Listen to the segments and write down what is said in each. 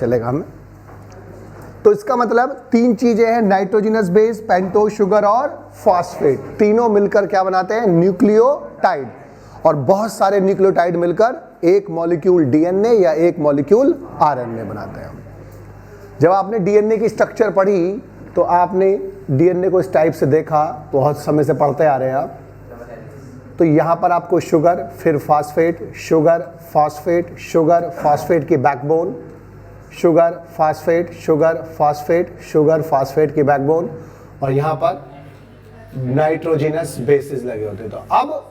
चलेगा हमें। तो इसका मतलब तीन चीजें हैं, नाइट्रोजनस बेस, पेंटोज शुगर और फॉस्फेट, तीनों मिलकर क्या बनाते हैं? न्यूक्लियोटाइड। और बहुत सारे न्यूक्लियोटाइड मिलकर एक मॉलिक्यूल डीएनए या एक मॉलिक्यूल आरएनए बनाते हैं। जब आपने डीएनए की स्ट्रक्चर पढ़ी तो आपने डीएनए को इस टाइप से देखा, बहुत समय से पढ़ते आ रहे हैं आप। तो यहाँ पर आपको शुगर, फिर phosphate, sugar phosphate, sugar phosphate की backbone, sugar phosphate, sugar phosphate, sugar phosphate की बैकबोन, और यहाँ पर नाइट्रोजनस बेसिस लगे होते। तो अब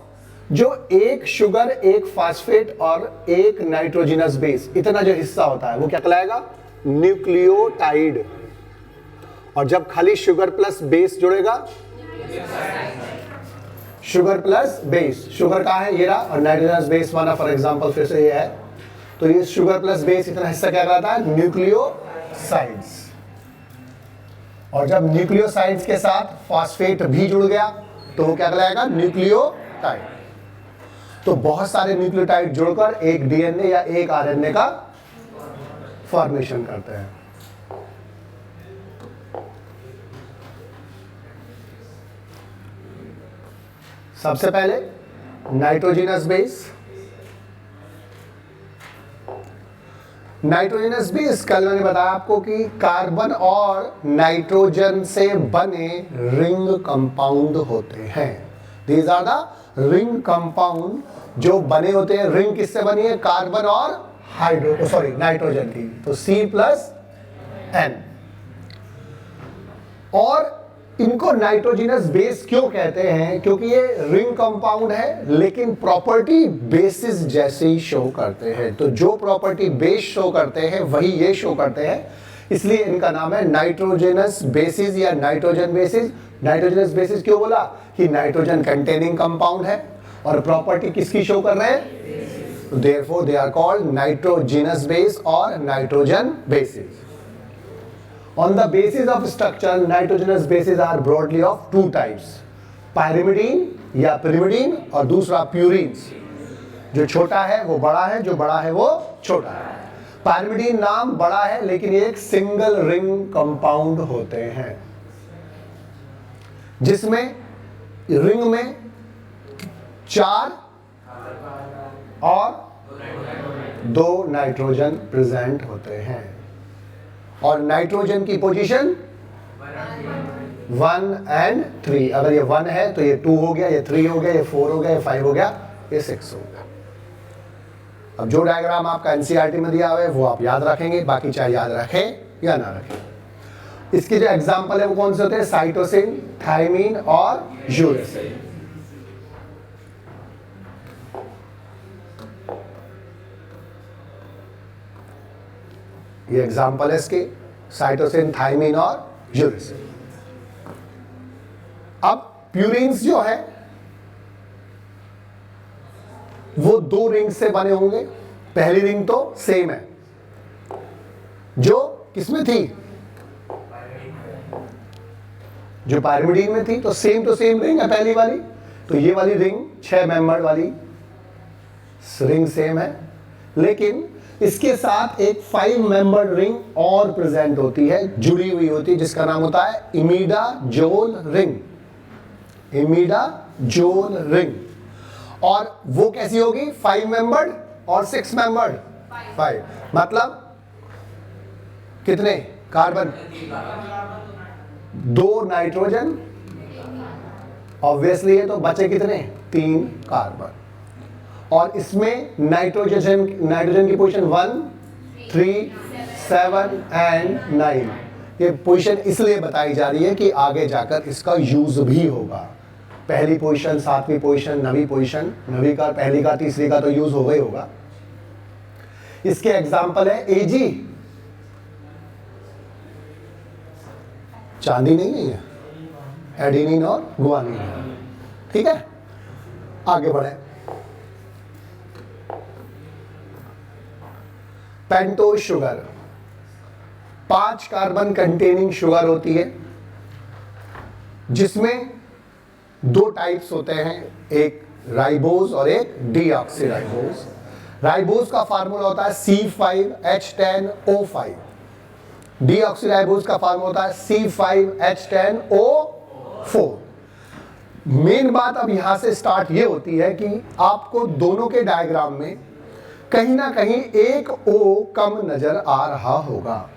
जो एक शुगर, एक फॉस्फेट और एक नाइट्रोजनस बेस, इतना जो हिस्सा होता है वो क्या कहलाएगा? न्यूक्लियोटाइड। और जब खाली शुगर प्लस बेस जुड़ेगा, शुगर प्लस बेस, शुगर कहाँ है? ये रहा, और नाइट्रोजनस बेस माना फॉर एग्जांपल फिर से ये है, तो ये शुगर प्लस बेस इतना हिस्सा क्या कहलाता है? न्यूक्लियोसाइड्स। और जब न्यूक्लियोसाइड्स के साथ फॉस्फेट भी जुड़ गया तो वो क्या कहलाएगा? न्यूक्लियोटाइड। तो बहुत सारे न्यूक्लियोटाइड जुड़कर एक डीएनए या एक आरएनए का फॉर्मेशन करते हैं। सबसे पहले नाइट्रोजनस बेस। नाइट्रोजनस बेस कल मैंने बताया आपको कि कार्बन और नाइट्रोजन से बने रिंग कंपाउंड होते हैं। These are the ring compound जो बने होते हैं। रिंग किससे बनी है? कार्बन और नाइट्रोजन की, तो C+N। और इनको नाइट्रोजनस बेस क्यों कहते हैं? क्योंकि ये रिंग कंपाउंड है लेकिन प्रॉपर्टी बेसिस जैसे ही शो करते हैं। तो जो प्रॉपर्टी बेस शो करते हैं वही ये शो करते हैं, इसलिए इनका नाम है नाइट्रोजनस बेसिस या नाइट्रोजन बेसिस। नाइट्रोजनस बेसिस क्यों बोला? कि नाइट्रोजन कंटेनिंग कंपाउंड है और प्रॉपर्टी किसकी शो कर रहे हैं? Therefore they are called nitrogenous base or nitrogen bases. On the basis of structure, nitrogenous bases are broadly of two types, pyrimidine या pyrimidine और दूसरा purines। जो छोटा है वो बड़ा है, जो बड़ा है वो छोटा है। pyrimidine नाम बड़ा है लेकिन ये एक सिंगल रिंग कंपाउंड होते हैं जिसमें रिंग में 4 और 2 नाइट्रोजन प्रेजेंट होते हैं। और नाइट्रोजन की पोजीशन 1 और 3। अगर ये 1 है तो ये 2 हो गया, ये 3 हो गया, ये 4 हो गया, ये 5 हो गया, ये 6 हो गया। अब जो डायग्राम आपका एनसीईआरटी में दिया हुआ है वो आप याद रखेंगे, बाकी चाहे याद रखें या ना रखें। इसके जो एग्जाम्पल है वो कौन से होते हैं? साइटोसिन, थायमीन और यूरेसिल। ये एग्जाम्पल है इसके, साइटोसिन, थायमीन और यूरेसिल। अब प्यूरिन्स जो है वो 2 रिंग से बने होंगे। पहली रिंग तो सेम है जो किसमें थी? जो पायरिमिडीन में थी। तो सेम रिंग है पहली वाली। तो ये वाली रिंग 6 मेंबर वाली रिंग सेम है, लेकिन इसके साथ एक 5 मेंबर रिंग और प्रेजेंट होती है, जुड़ी हुई होती है, जिसका नाम होता है इमिडाजोल रिंग। Imidazole ring. और वो कैसी होगी? 5 मेंबर्ड और 6 मेंबर्ड। 5 मतलब कितने कार्बन? 2 नाइट्रोजन, ऑब्वियसली है, तो बचे कितने? 3 कार्बन। और इसमें नाइट्रोजन की पोजीशन 1, 3, 7 एंड 9। ये पोजीशन इसलिए बताई जा रही है कि आगे जाकर इसका यूज भी होगा। पहली पोजीशन, 7वीं पोजीशन, 9वीं पोजीशन, 9वीं का, पहली का, तीसरी का तो यूज होगा ही होगा। इसके एग्जाम्पल है एजी, चांदी नहीं है, एडिनिन और गुआनिन। ठीक है, आगे बढ़े। Pentose sugar 5 carbon containing sugar होती है, जिसमें 2 टाइप्स होते हैं, एक राइबोज और एक डीऑक्सीराइबोज। राइबोज का फार्मूला होता है C5H10O5, डीऑक्सीराइबोज का फार्मूला होता है C5H10O4। मेन बात अब यहां से स्टार्ट ये होती है कि आपको दोनों के डायग्राम में कहीं ना कहीं एक O कम नजर आ रहा होगा।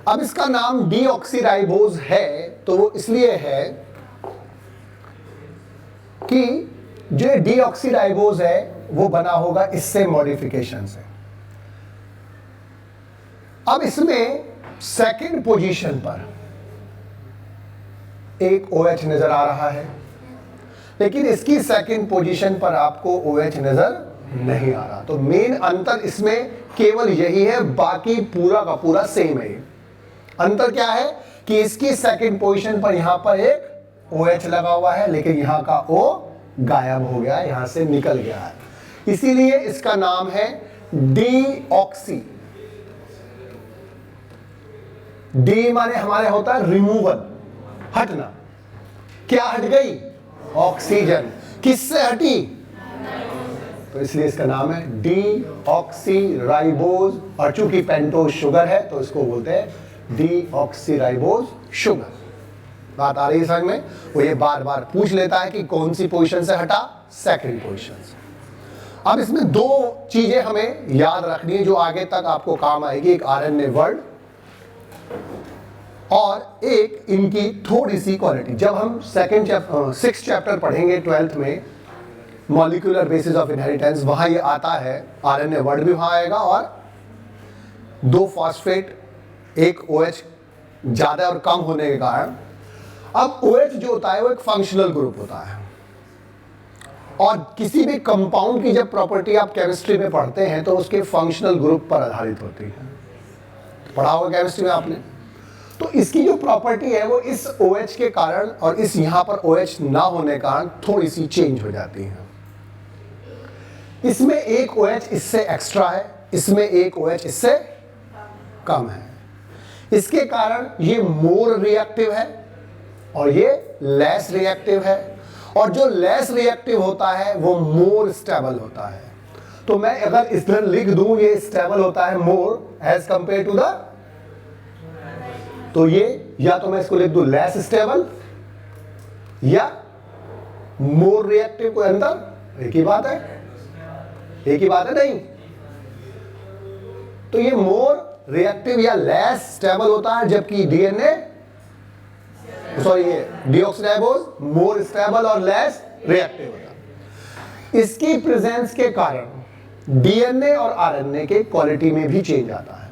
अब इसका नाम डीऑक्सीराइबोज है तो वो इसलिए है कि जो डीऑक्सीराइबोज है वो बना होगा इससे मॉडिफिकेशन से। अब इसमें सेकंड पोजीशन पर एक OH नजर आ रहा है, लेकिन इसकी सेकंड पोजीशन पर आपको OH नजर नहीं आ रहा। तो मेन अंतर इसमें केवल यही है, बाकी पूरा का पूरा सेम है। अंतर क्या है कि इसकी सेकंड पोजीशन पर यहां पर एक OH लगा हुआ है, लेकिन यहां का O गायब हो गया, यहां से निकल गया है, इसीलिए इसका नाम है डीऑक्सी। डी माने हमारे होता है रिमूवल, हटना। क्या हट गई? ऑक्सीजन। किससे हटी? तो इसलिए इसका नाम है डीऑक्सीराइबोज, और चूंकि पेंटोज शुगर है तो इसको बोलते हैं डीऑक्सीराइबोज शुगर। बात आ रही है समझ में? वो ये बार बार पूछ लेता है कि कौन सी पोजीशन से हटा, सेकंड पोजीशन से। अब इसमें दो चीजें हमें याद रखनी है जो आगे तक आपको काम आएगी, एक आरएनए वर्ड और एक इनकी थोड़ी सी क्वालिटी। जब हम सिक्स चैप्टर पढ़ेंगे 12th में, मॉलिक्यूलर बेसिस ऑफ इनहेरिटेंस, वहां ये आता है, आरएनए वर्ड भी वहां आएगा, और दो फॉस्फेट, एक OH ज्यादा और कम होने के कारण। अब OH जो होता है वो एक फंक्शनल ग्रुप होता है, और किसी भी कंपाउंड की जब प्रॉपर्टी आप केमिस्ट्री में पढ़ते हैं तो उसके फंक्शनल ग्रुप पर आधारित होती है। पढ़ा होगा केमिस्ट्री में आपने। तो इसकी जो प्रॉपर्टी है वो इस OH के कारण और इस यहां पर OH ना होने के कारण थोड़ी सी चेंज हो जाती है। इसमें एक OH इससे एक्स्ट्रा है, इसमें एक OH इससे कम है। इसके कारण ये मोर रिएक्टिव है और ये लेस रिएक्टिव है, और जो लेस रिएक्टिव होता है वो मोर स्टेबल होता है। तो मैं अगर इस तरह लिख दूं ये स्टेबल होता है more as compare to the, तो ये या तो मैं इसको लिख दूं लेस स्टेबल या मोर रिएक्टिव, कोई अंतर? एक ही बात है, एक ही बात है नहीं। तो ये मोर रिएक्टिव या लेस स्टेबल होता है, जबकि डीएनए ये डीऑक्सीराइबोज मोर स्टेबल और लेस रिएक्टिव होता है। इसकी प्रेजेंस के कारण डीएनए और आरएनए के क्वालिटी में भी चेंज आता है।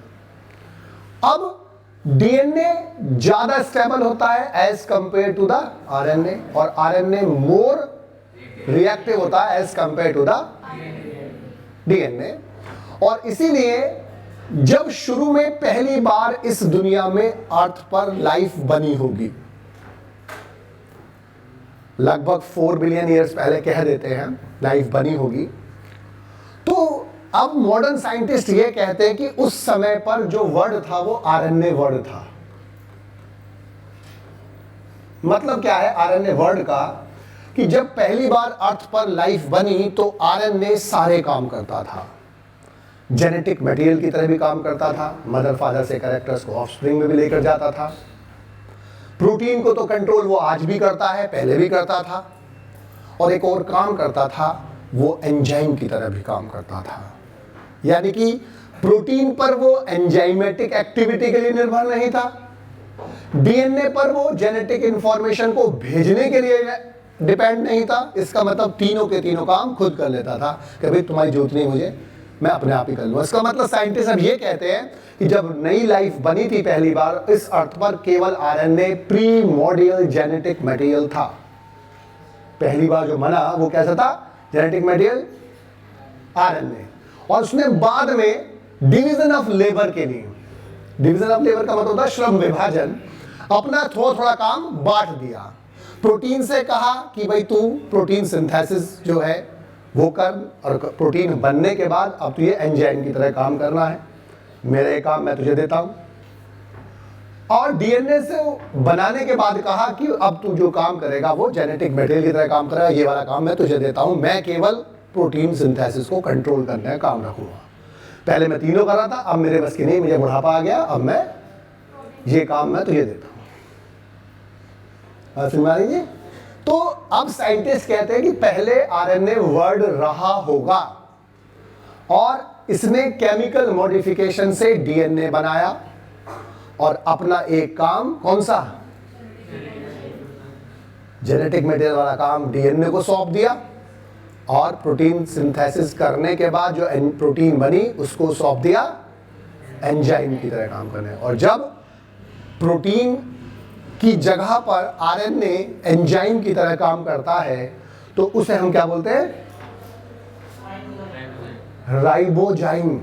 अब डीएनए ज्यादा स्टेबल होता है as compare to the RNA, और आरएनए मोर रिएक्टिव होता है as compare to the DNA. और इसीलिए जब शुरू में पहली बार इस दुनिया में अर्थ पर लाइफ बनी होगी, लगभग 4 बिलियन ईयर्स पहले कह देते हैं लाइफ बनी होगी, तो अब मॉडर्न साइंटिस्ट ये कहते हैं कि उस समय पर जो वर्ड था वो आरएनए वर्ड था। मतलब क्या है आरएनए वर्ड का? कि जब पहली बार अर्थ पर लाइफ बनी तो आरएनए सारे काम करता था, जेनेटिक मटेरियल की तरह भी काम करता था, मदर फादर से कैरेक्टर्स को ऑफस्प्रिंग में भी लेकर जाता था। प्रोटीन को तो कंट्रोल वो आज भी करता है, पहले भी करता था, और एक और काम करता था, वो एंजाइम की तरह भी काम करता था। यानी कि प्रोटीन पर वो एंजाइमेटिक एक्टिविटी के लिए निर्भर नहीं था, डीएनए पर वो जेनेटिक इंफॉर्मेशन को भेजने के लिए डिपेंड नहीं था। इसका मतलब तीनों के तीनों काम खुद कर लेता था कि भाई तुम्हारी जरूरत नहीं मुझे, मैं अपने आप ही कर लूँ। इसका मतलब साइंटिस्ट अब ये कहते हैं कि जब नई लाइफ बनी थी पहली बार इस अर्थ पर, केवल आरएनए प्रीमोर्डियल जेनेटिक मटेरियल था। पहली बार जो बना वो कैसा था? जेनेटिक मटेरियल आरएनए, और उसने बाद में डिवीजन ऑफ लेबर के लिए, डिवीजन ऑफ लेबर का मतलब होता है श्रम विभाजन, अपना थोड़ा थोड़ा काम बांट दिया। प्रोटीन से कहा कि भाई तू प्रोटीन सिंथेसिस जो है वो कर, और प्रोटीन बनने के बाद अब तुझे एंजाइम की तरह काम करना है, मेरे काम मैं तुझे देता हूं। और डीएनए से बनाने के बाद कहा कि अब तू जो काम करेगा वो जेनेटिक मटेरियल की तरह काम करेगा, ये वाला काम मैं तुझे देता हूं, मैं केवल प्रोटीन सिंथेसिस को कंट्रोल करने का काम रखूंगा। पहले मैं तीनों कर रहा था, अब मेरे बस की नहीं, मुझे बुढ़ापा आ गया, अब मैं ये काम मैं तुझे देता हूं। समझ लीजिए। तो अब साइंटिस्ट कहते हैं कि पहले आरएनए वर्ड रहा होगा और इसने केमिकल मॉडिफिकेशन से डीएनए बनाया और अपना एक काम, कौन सा, जेनेटिक मटेरियल वाला काम डीएनए को सौंप दिया और प्रोटीन सिंथेसिस करने के बाद जो प्रोटीन बनी उसको सौंप दिया एंजाइम की तरह काम करने। और जब प्रोटीन की जगह पर आरएनए एंजाइम की तरह काम करता है तो उसे हम क्या बोलते हैं, राइबोजाइम।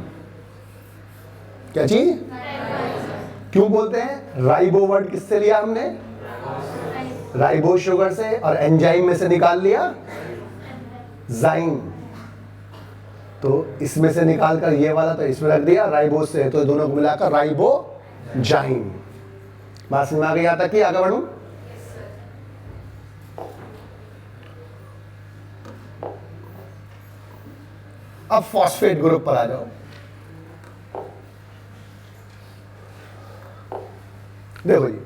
क्या चीज, क्यों बोलते हैं राइबो वर्ड, किससे लिया हमने, राइबो शुगर से, और एंजाइम में से निकाल लिया जाइम। तो इसमें से निकाल कर ये वाला तो इसमें रख दिया राइबो से, तो दोनों को मिलाकर राइबोजाइम। बात समझ में आ गई? यहां तक कि आगे बढ़ूं? अब फॉस्फेट ग्रुप पर आ जाओ। देखो जी,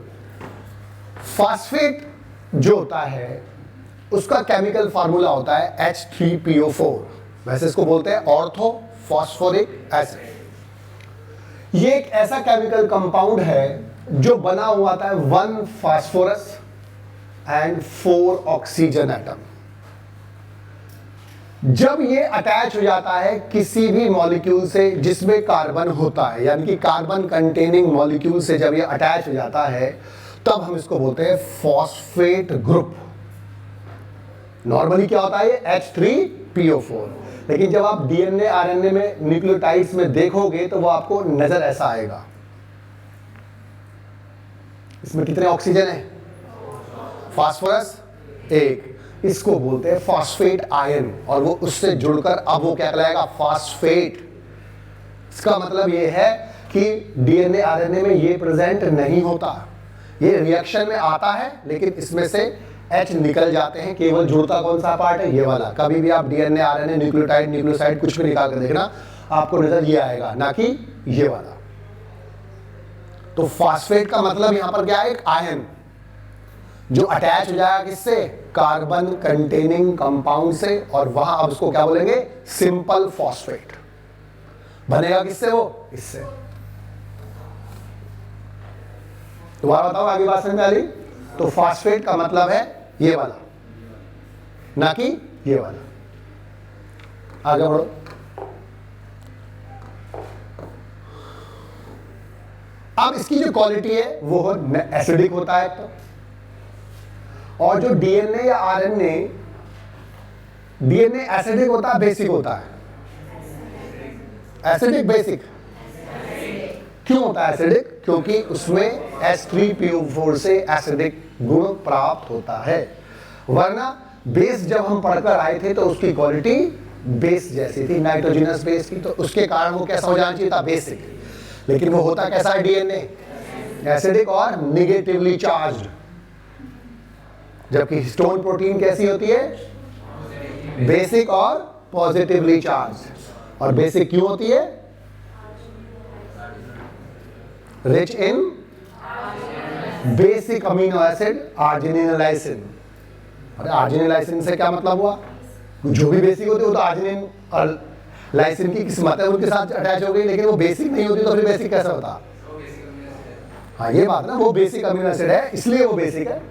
फॉस्फेट जो होता है उसका केमिकल फार्मूला होता है H3PO4। वैसे इसको बोलते हैं ऑर्थो फॉस्फोरिक एसिड। ये एक ऐसा केमिकल कंपाउंड है जो बना हुआ था 1 फास्फोरस एंड 4 ऑक्सीजन एटम। जब ये अटैच हो जाता है किसी भी मॉलिक्यूल से जिसमें कार्बन होता है, यानी कि कार्बन कंटेनिंग मॉलिक्यूल से जब ये अटैच हो जाता है तब हम इसको बोलते हैं फॉस्फेट ग्रुप। नॉर्मली क्या होता है ये H3PO4, लेकिन जब आप डीएनए आरएनए में न्यूक्लियोटाइड्स में देखोगे तो वो आपको नजर ऐसा आएगा। इसमें कितने ऑक्सीजन है, फास्फोरस 1, इसको बोलते हैं फॉस्फेट आयन, और वो उससे जुड़कर अब वो क्या कहलाएगा, फॉस्फेट। इसका मतलब ये है कि डीएनए आरएनए में ये प्रेजेंट नहीं होता, ये रिएक्शन में आता है लेकिन इसमें से H निकल जाते हैं, केवल जुड़ता कौन सा पार्ट है, ये वाला। कभी भी आप डीएनए आरएनए न्यूक्लियोटाइड न्यूक्लियोसाइड कुछ भी निकाल कर देखना, आपको नजर ये आएगा, ना कि ये वाला। तो फॉस्फेट का मतलब यहां पर क्या है, एक आयन जो अटैच हो जाएगा किससे, कार्बन कंटेनिंग कंपाउंड से, और वहां अब उसको क्या बोलेंगे, सिंपल फॉस्फेट बनेगा। किससे, वो इससे। दोबारा बताओ, आगे बात समझ में आ रही? तो फॉस्फेट का मतलब है ये वाला, ना कि ये वाला। आगे बढ़ो। अब इसकी जो क्वालिटी है वो एसिडिक होता है तो, और जो डीएनए या आरएनए, डीएनए एसिडिक होता है बेसिक होता है, एसिडिक बेसिक। क्यों होता है एसिडिक? क्योंकि उसमें H3PO4 से एसिडिक गुण प्राप्त होता है। वरना बेस जब हम पढ़कर आए थे तो उसकी क्वालिटी बेस जैसी थी, नाइट्रोजनस बेस की, तो उसके कारण वो कैसा हो जाना चाहिए था, बेसिक। लेकिन वो होता कैसा है डीएनए, एसिडिक और निगेटिवली चार्ज्ड। जबकि हिस्टोन प्रोटीन कैसी होती है, बेसिक और पॉजिटिवली चार्ज। और बेसिक क्यों होती है, rich in basic amino acid arginine lysine. अरे आर्जिनिन लाइसिन से क्या मतलब हुआ, जो भी बेसिक होती है वो तो आर्जिनिन और लाइसिन की किस्मत है, उनके साथ अटैच हो गई, लेकिन वो बेसिक नहीं होती तो फिर बेसिक कैसा होता। हाँ ये बात ना, वो बेसिक अमीनो एसिड है इसलिए वो बेसिक है।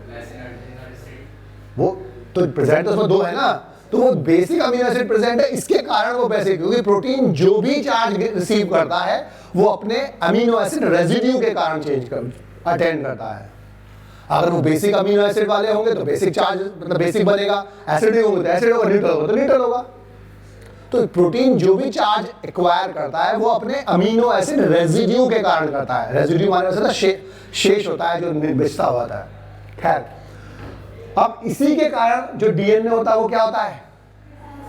वो तो प्रेजेंट तो उसमें 2 है ना, तो वो बेसिक अमीनो एसिड प्रेजेंट है, इसके कारण वो बेसिक। क्योंकि प्रोटीन जो भी चार्ज रिसीव करता है वो अपने अमीनो एसिड रेजिड्यू के कारण चेंज कर अटेंड करता है। अगर वो बेसिक अमीनो एसिड वाले होंगे तो बेसिक चार्ज मतलब बेसिक बनेगा, एसिडिक होंगे तो एसिड होगा, न्यूट्रल होगा तो न्यूट्रल होगा। तो प्रोटीन जो भी चार्ज एक्वायर करता है वो अपने अमीनो एसिड रेजिड्यू के कारण करता है। रेजिड्यू माने होता है शेष होता है जो बचता हुआ था। खैर, अब इसी के कारण जो डीएनए होता है वो क्या होता है,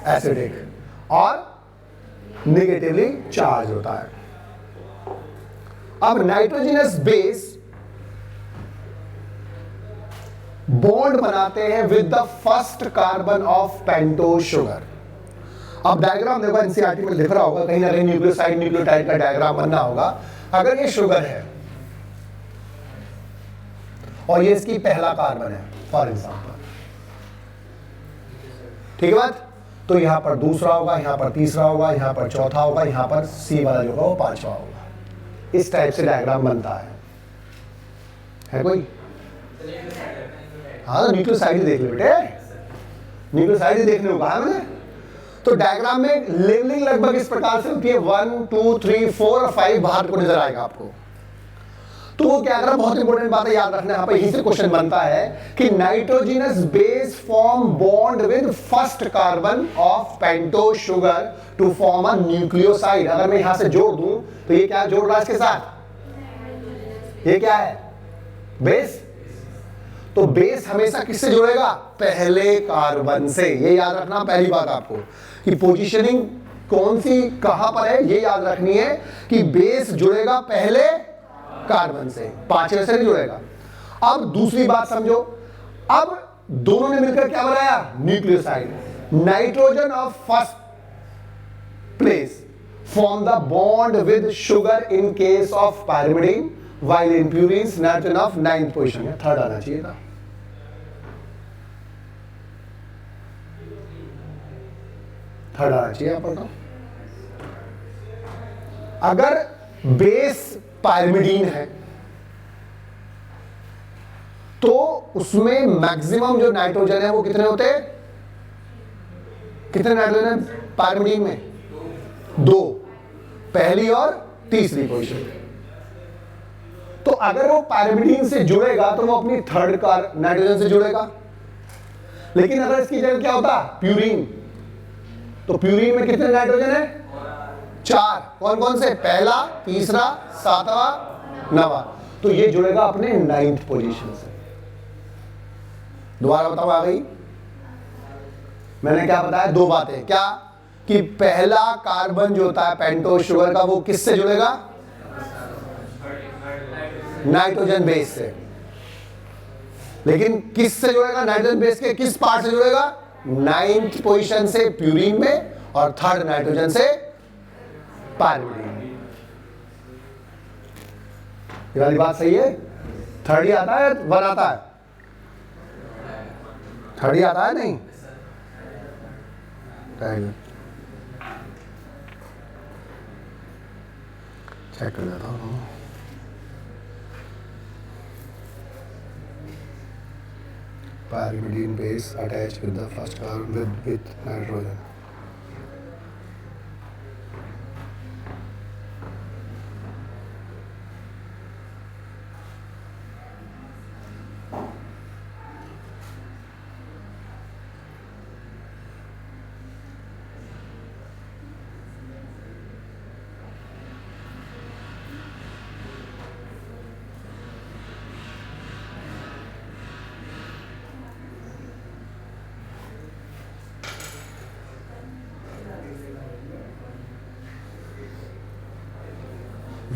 एसिडिक और नेगेटिवली चार्ज होता है। अब नाइट्रोजनस बेस बॉन्ड बनाते हैं with the first carbon of pentose sugar. अब डायग्राम देखो, एनसीईआरटी में लिख रहा होगा कहीं ना कहीं न्यूक्लियोसाइड न्यूक्लियोटाइड का डायग्राम बनना होगा। अगर ये शुगर है और ये इसकी पहला कार्बन है फॉर एग्जांपल, ठीक है बात, तो यहां पर दूसरा होगा, यहां पर तीसरा होगा, यहां पर चौथा होगा, यहां पर सी वाला जो होगा वो पांचवा होगा। इस टाइप से डायग्राम बनता है कोई? हाँ, तो न्यूक्लियोसाइड देख लो बेटे, न्यूक्लियोसाइड देखने को कहा मैंने। तो डायग्राम में लेवलिंग लगभग इस प्रकार से होती है, 1 2 3 4 और 5 बाहर को नजर आएगा आपको। तो वो क्या कर, बहुत इंपॉर्टेंट बात है याद रखना, यहां पर यहीं से क्वेश्चन बनता है कि nitrogenous base form bond with first carbon of pento sugar to form a nucleoside. अगर मैं यहां से जोड़ दूं तो ये क्या जोड़ रहा है इसके साथ? ये क्या है? बेस। तो बेस हमेशा किससे जुड़ेगा? पहले कार्बन से। ये याद रखना पहली बात आपको, कि पोजीशनिंग कौन सी कहां पर है ये याद रखनी है, कि बेस जुड़ेगा पहले कार्बन से, पांचवें से नहीं जुड़ेगा। अब दूसरी बात समझो, अब दोनों ने मिलकर क्या बनाया? Nucleoside. Nitrogen of first place form the bond with sugar in case of pyrimidine, while in purines nitrogen of 9th position है, थर्ड आना चाहिए था। थर्ड आना चाहिए यहां पर। तो अगर बेस पायरिमिडीन है तो उसमें मैक्सिमम जो नाइट्रोजन है वो कितने होते हैं? कितने नाइट्रोजन है पायरिमिडीन में? 2, पहली और तीसरी पोजीशन। तो अगर वो पायरिमिडीन से जुड़ेगा तो वो अपनी थर्ड कार नाइट्रोजन से जुड़ेगा। लेकिन अगर इसकी जगह क्या होता? प्यूरीन, तो प्यूरीन में कितने नाइट्रोजन है? 4। कौन कौन से? पहला, तीसरा, 7वां, 9वां। तो ये जुड़ेगा अपने 9th पोजीशन से। दोबारा बताओ, आ गई? मैंने क्या बताया? 2 बातें। क्या? कि पहला कार्बन जो होता है पेंटोस शुगर का वो किससे जुड़ेगा? नाइट्रोजन बेस से। लेकिन किससे जुड़ेगा? नाइट्रोजन बेस के किस पार्ट से जुड़ेगा? 9th पोजीशन से प्यूरीन में और 3rd नाइट्रोजन से पायरिमिडीन। ये वाली बात सही है? 3rd ही आता है, 1 आता है? 3rd ही आता है नहीं? चेक कर लेता हूँ। Pyrimidine base attached with the first carbon with nitrogen.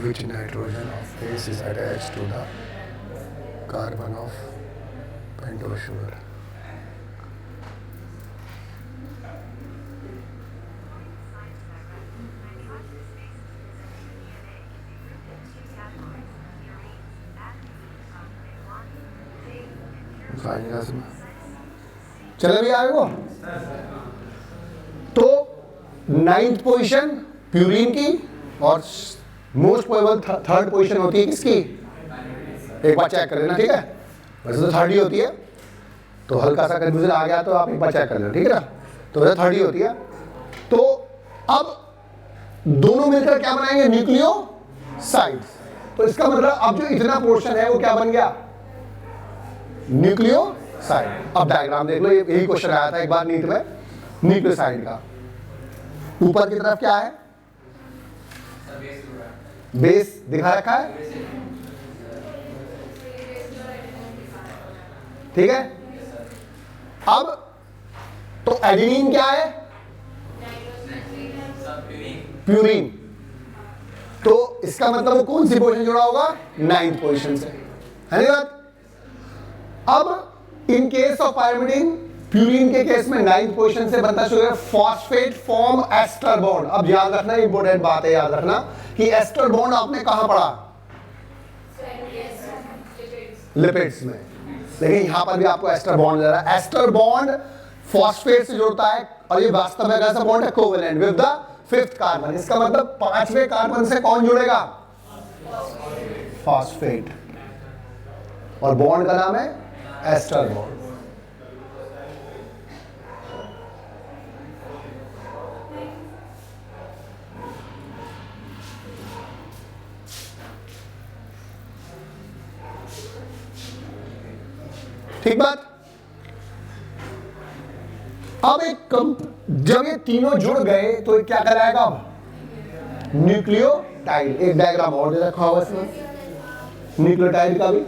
Which nitrogen of base is attached to the carbon of pentose sugar? चले भी आए वो। तो 9th पोजीशन प्यूरीन की और मोस्ट प्रोबेबल 3rd पोजीशन होती है किसकी? एक बार चेक कर लेना, ठीक है? वैसे तो 3rd ही होती है, तो हल्का सा कंफ्यूजन आ गया तो आप एक बार चेक कर लेना, ठीक है ना? तो वैसे 3rd ही होती है। तो अब दोनों मिलकर क्या बनाएंगे? न्यूक्लियोसाइड्स। तो इसका मतलब अब जो इतना पोर्शन है वो क्या बन गया? न्यूक्लियोसाइड। अब डायग्राम देख लो, यही क्वेश्चन आया था एक बार नीट में न्यूक्लियोसाइड का। ऊपर की तरफ क्या है? बेस दिखा रखा है, ठीक है? अब तो एडेनिन क्या है? प्यूरीन। तो इसका मतलब वो कौन सी पोजीशन जुड़ा होगा? 9th पोजीशन से, है ना बात? अब in case of pyrimidine purine के केस में 9th पोजीशन से बनता sugar, phosphate form ester bond. अब याद रखना, इंपॉर्टेंट बात है, याद रखना कि एस्टर बॉन्ड आपने कहां पढ़ा? लिपिड्स में, लेकिन यहां पर भी आपको एस्टर बॉन्ड दे रहा है। एस्टर बॉन्ड फॉस्फेट से जुड़ता है और ये वास्तव में कैसा बॉन्ड है? Covalent with the 5th carbon. इसका मतलब 5वें कार्बन से कौन जुड़ेगा? फॉस्फेट, और बॉन्ड का नाम है एस्टर बॉन्ड। ठीक बात। अब जब ये तीनों जुड़ गए तो ये क्या कराएगा? अब न्यूक्लियोटाइड। एक डायग्राम और दे रखा होगा इसमें न्यूक्लियोटाइड का भी।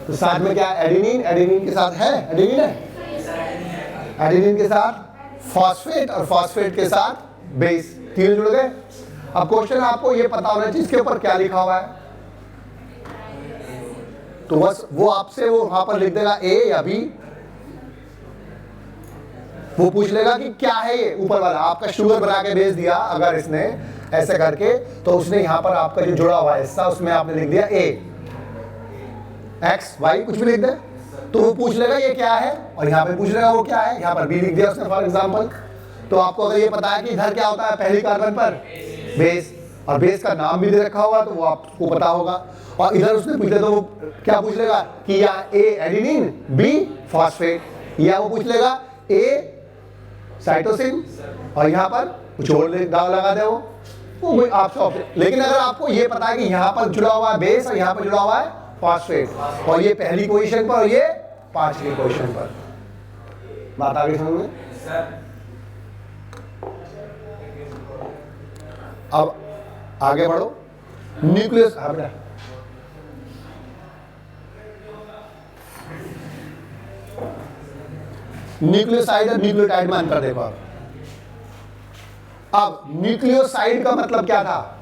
तो साथ में क्या? एडेनिन, एडेनिन के साथ है, एडेनिन है, एडेनिन के साथ फॉस्फेट और फॉस्फेट के साथ बेस, तीनों जुड़ गए। अब क्वेश्चन आपको ये पता होना चाहिए इसके ऊपर क्या लिखा हुआ है, तो बस वो आपसे वो वहां पर लिख देगा ए या बी। वो पूछ लेगा कि क्या है ये ऊपर वाला, आपका शुगर बना के भेज दिया अगर इसने ऐसे करके, तो उसने यहां पर आपका जो जुड़ा हुआ हिस्सा उसमें आपने लिख दिया ए, एक्स वाई कुछ भी लिख दे, तो वो पूछ लेगा ये क्या है, और यहाँ पे पूछ लेगा वो क्या है, यहाँ पर बी लिख दिया उसने फॉर एग्जाम्पल। तो आपको अगर ये पता है कि इधर क्या होता है पहली कार्बन पर? बेस, और बेस का नाम भी दे रखा होगा तो वो आपको पता होगा। और इधर उसने पूछ लिया तो वो क्या पूछ लेगा कि या ए एडेनिन, बी फॉस्फेट, या वो पूछ लेगा ए साइटोसिन, और यहाँ पर कुछ और दाग लगा दे वो आपसे ऑप्शन। लेकिन अगर आपको ये पता है कि यहाँ पर जुड़ा हुआ है बेस और यहाँ पर जुड़ा हुआ है फॉस्फेट, और ये पहली पोजीशन पर और ये 5वीं पोजीशन पर, बात आ गई समझ में? अब आगे बढ़ो। न्यूक्लियस, न्यूक्लियोसाइड और न्यूक्लियोटाइड में अंतर देखो। अब न्यूक्लियोसाइड का मतलब क्या था?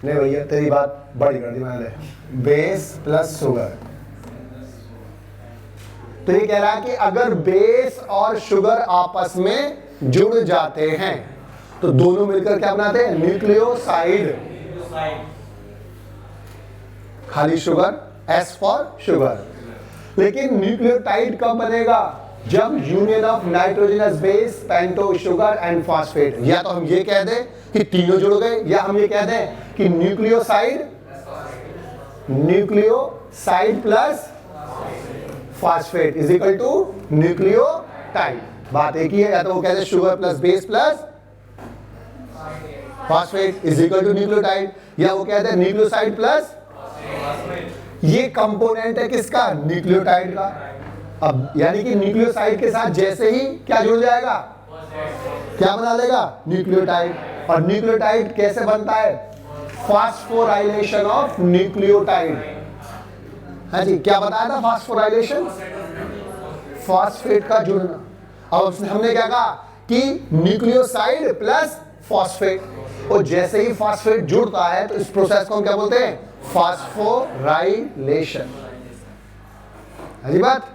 नहीं भैया तेरी बात बड़ी कर दी मैंने, बेस प्लस शुगर। तो ये कह रहा है कि अगर बेस और शुगर आपस में जुड़ जाते हैं तो दोनों मिलकर क्या बनाते हैं? न्यूक्लियोसाइड। खाली शुगर, एस फॉर शुगर। लेकिन न्यूक्लियोटाइड कब बनेगा? जब union of nitrogenous base, pento sugar and phosphate. या तो हम ये कह दें कि तीनों जुड़ गए, या हम ये कह दें कि nucleoside plus phosphate is equal to nucleotide. बात एक ही है, या तो वो कहते हैं sugar plus base plus phosphate is equal to nucleotide, या वो कहते हैं न्यूक्लियोसाइड प्लस। ये कंपोनेंट है किसका? न्यूक्लियोटाइड का। अब यानी कि न्यूक्लियोसाइड के साथ जैसे ही क्या जुड़ जाएगा, क्या बना लेगा? न्यूक्लियोटाइड। और न्यूक्लियोटाइड कैसे बनता है? Phosphorylation of nucleotide. हाँ जी, क्या बताया था? फास्फोराइलेशन, फॉस्फेट का जुड़ना। अब हमने क्या कहा कि न्यूक्लियोसाइड प्लस फॉस्फेट, और जैसे ही फॉस्फेट जुड़ता है तो इस प्रोसेस को हम क्या बोलते हैं? फास्फोराइलेशन। है जी बात?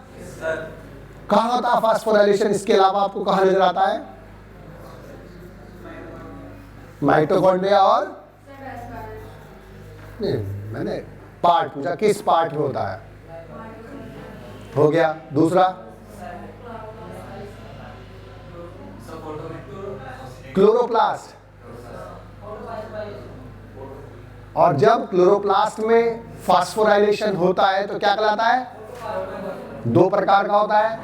कहां होता है फास्फोराइलेशन? इसके अलावा आपको कहां नजर आता है? माइटोकॉन्ड्रिया और नहीं, मैंने पार्ट पूछा किस पार्ट में होता है। हो गया। दूसरा क्लोरोप्लास्ट। और जब क्लोरोप्लास्ट में फास्फोराइलेशन होता है तो क्या कहलाता है? 2 प्रकार का होता है,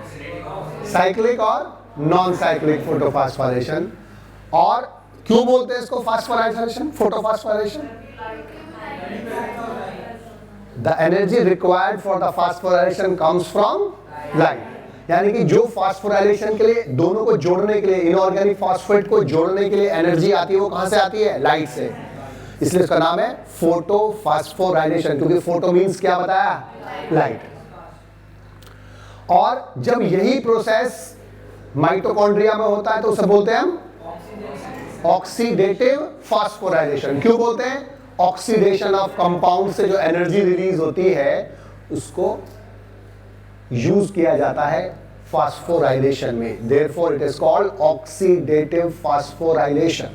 साइक्लिक और नॉन साइक्लिक फोटोफॉस्फोराइलेशन। और क्यों बोलते हैं इसको phosphorylation, photophosphorylation? The energy required for the phosphorylation comes from light. यानी कि जो फास्फोराइलेशन के लिए, दोनों को जोड़ने के लिए, इनऑर्गेनिक फॉस्फेट को जोड़ने के लिए एनर्जी आती है, वो कहां से आती है? लाइट से। इसलिए इसका नाम है फोटोफॉस्फोराइलेशन, क्योंकि फोटो मींस क्या बताया? लाइट। और जब यही प्रोसेस माइटोकॉन्ड्रिया में होता है तो उसे बोलते हैं हम ऑक्सीडेटिव फास्फोराइलेशन। क्यों बोलते हैं? ऑक्सीडेशन ऑफ कंपाउंड से जो एनर्जी रिलीज होती है उसको यूज किया जाता है फास्फोराइलेशन में, therefore it is called oxidative phosphorylation.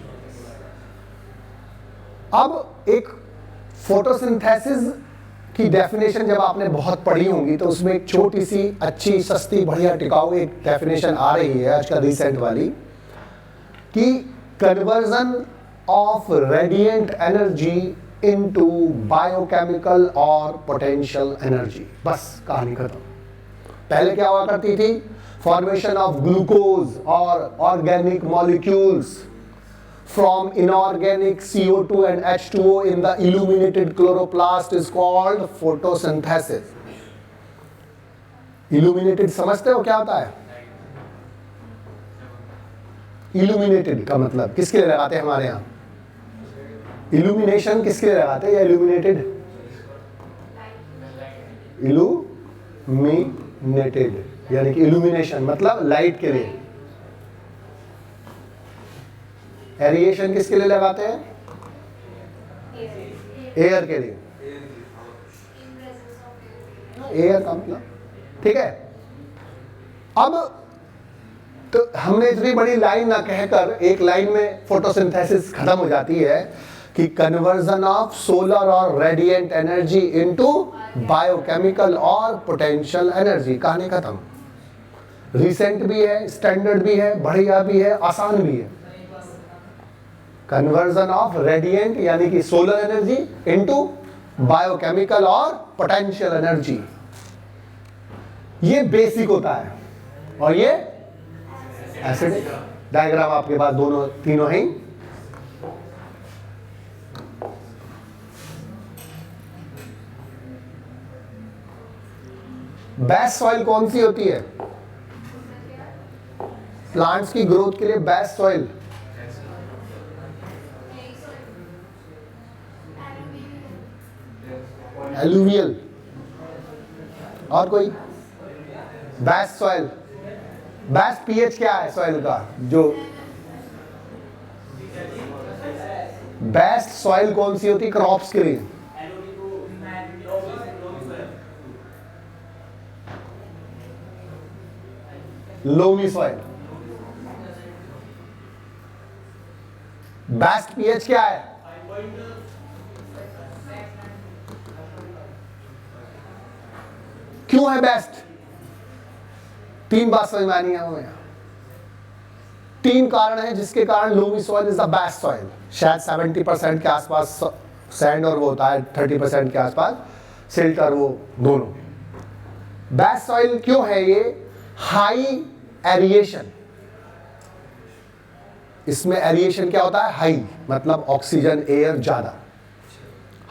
अब एक फोटोसिंथेसिस की डेफिनेशन जब आपने बहुत पढ़ी होंगी तो उसमें एक छोटी सी अच्छी सस्ती बढ़िया टिकाऊ एक डेफिनेशन आ रही है आजकल रिसेंट वाली, कि conversion of radiant energy into biochemical और पोटेंशियल एनर्जी। बस कहानी खत्म। पहले क्या हुआ करती थी, फॉर्मेशन ऑफ ग्लूकोज और organic molecules from inorganic CO2 and H2O in the illuminated chloroplast is called photosynthesis. Illuminated समझते हो क्या होता है? Illuminated का मतलब किसके लिए लगाते हैं हमारे यहाँ? Illumination किसके लिए लगाते हैं या illuminated? Illuminated यानी कि illumination मतलब लाइट के लिए। एरिएशन किसके लिए लगाते हैं? एयर के लिए। एयर का मतलब ठीक है। अब तो हमने इतनी बड़ी लाइन ना कहकर एक लाइन में फोटोसिंथेसिस खत्म हो जाती है कि कन्वर्जन ऑफ सोलर और रेडिएंट एनर्जी इनटू बायोकेमिकल और पोटेंशियल एनर्जी। कहानी खत्म। रिसेंट भी है, स्टैंडर्ड भी है, बढ़िया भी है, आसान भी है। कन्वर्जन ऑफ रेडिएंट यानी कि सोलर एनर्जी इनटू बायोकेमिकल और पोटेंशियल एनर्जी, ये बेसिक होता है। और ये एसिडिक। डायग्राम आपके पास दोनों तीनों हैं। बेस्ट सॉइल कौन सी होती है प्लांट्स की ग्रोथ के लिए? Best soil alluvial. और कोई? बेस्ट सॉइल, बेस्ट पीएच क्या है सॉइल का? जो बेस्ट सॉइल कौन सी होती क्रॉप्स के लिए? Loamy soil. बेस्ट पीएच क्या है? क्यों है बेस्ट? तीन बात समझ में आनी है हमें। तीन कारण है जिसके कारण loamy soil is the best soil. शायद 70% के आसपास सैंड और वो होता है, 30% के आसपास सिल्ट और वो दोनों। बेस्ट सॉइल क्यों है ये? High aeration. इसमें एरिएशन क्या होता है? हाई मतलब ऑक्सीजन एयर ज्यादा।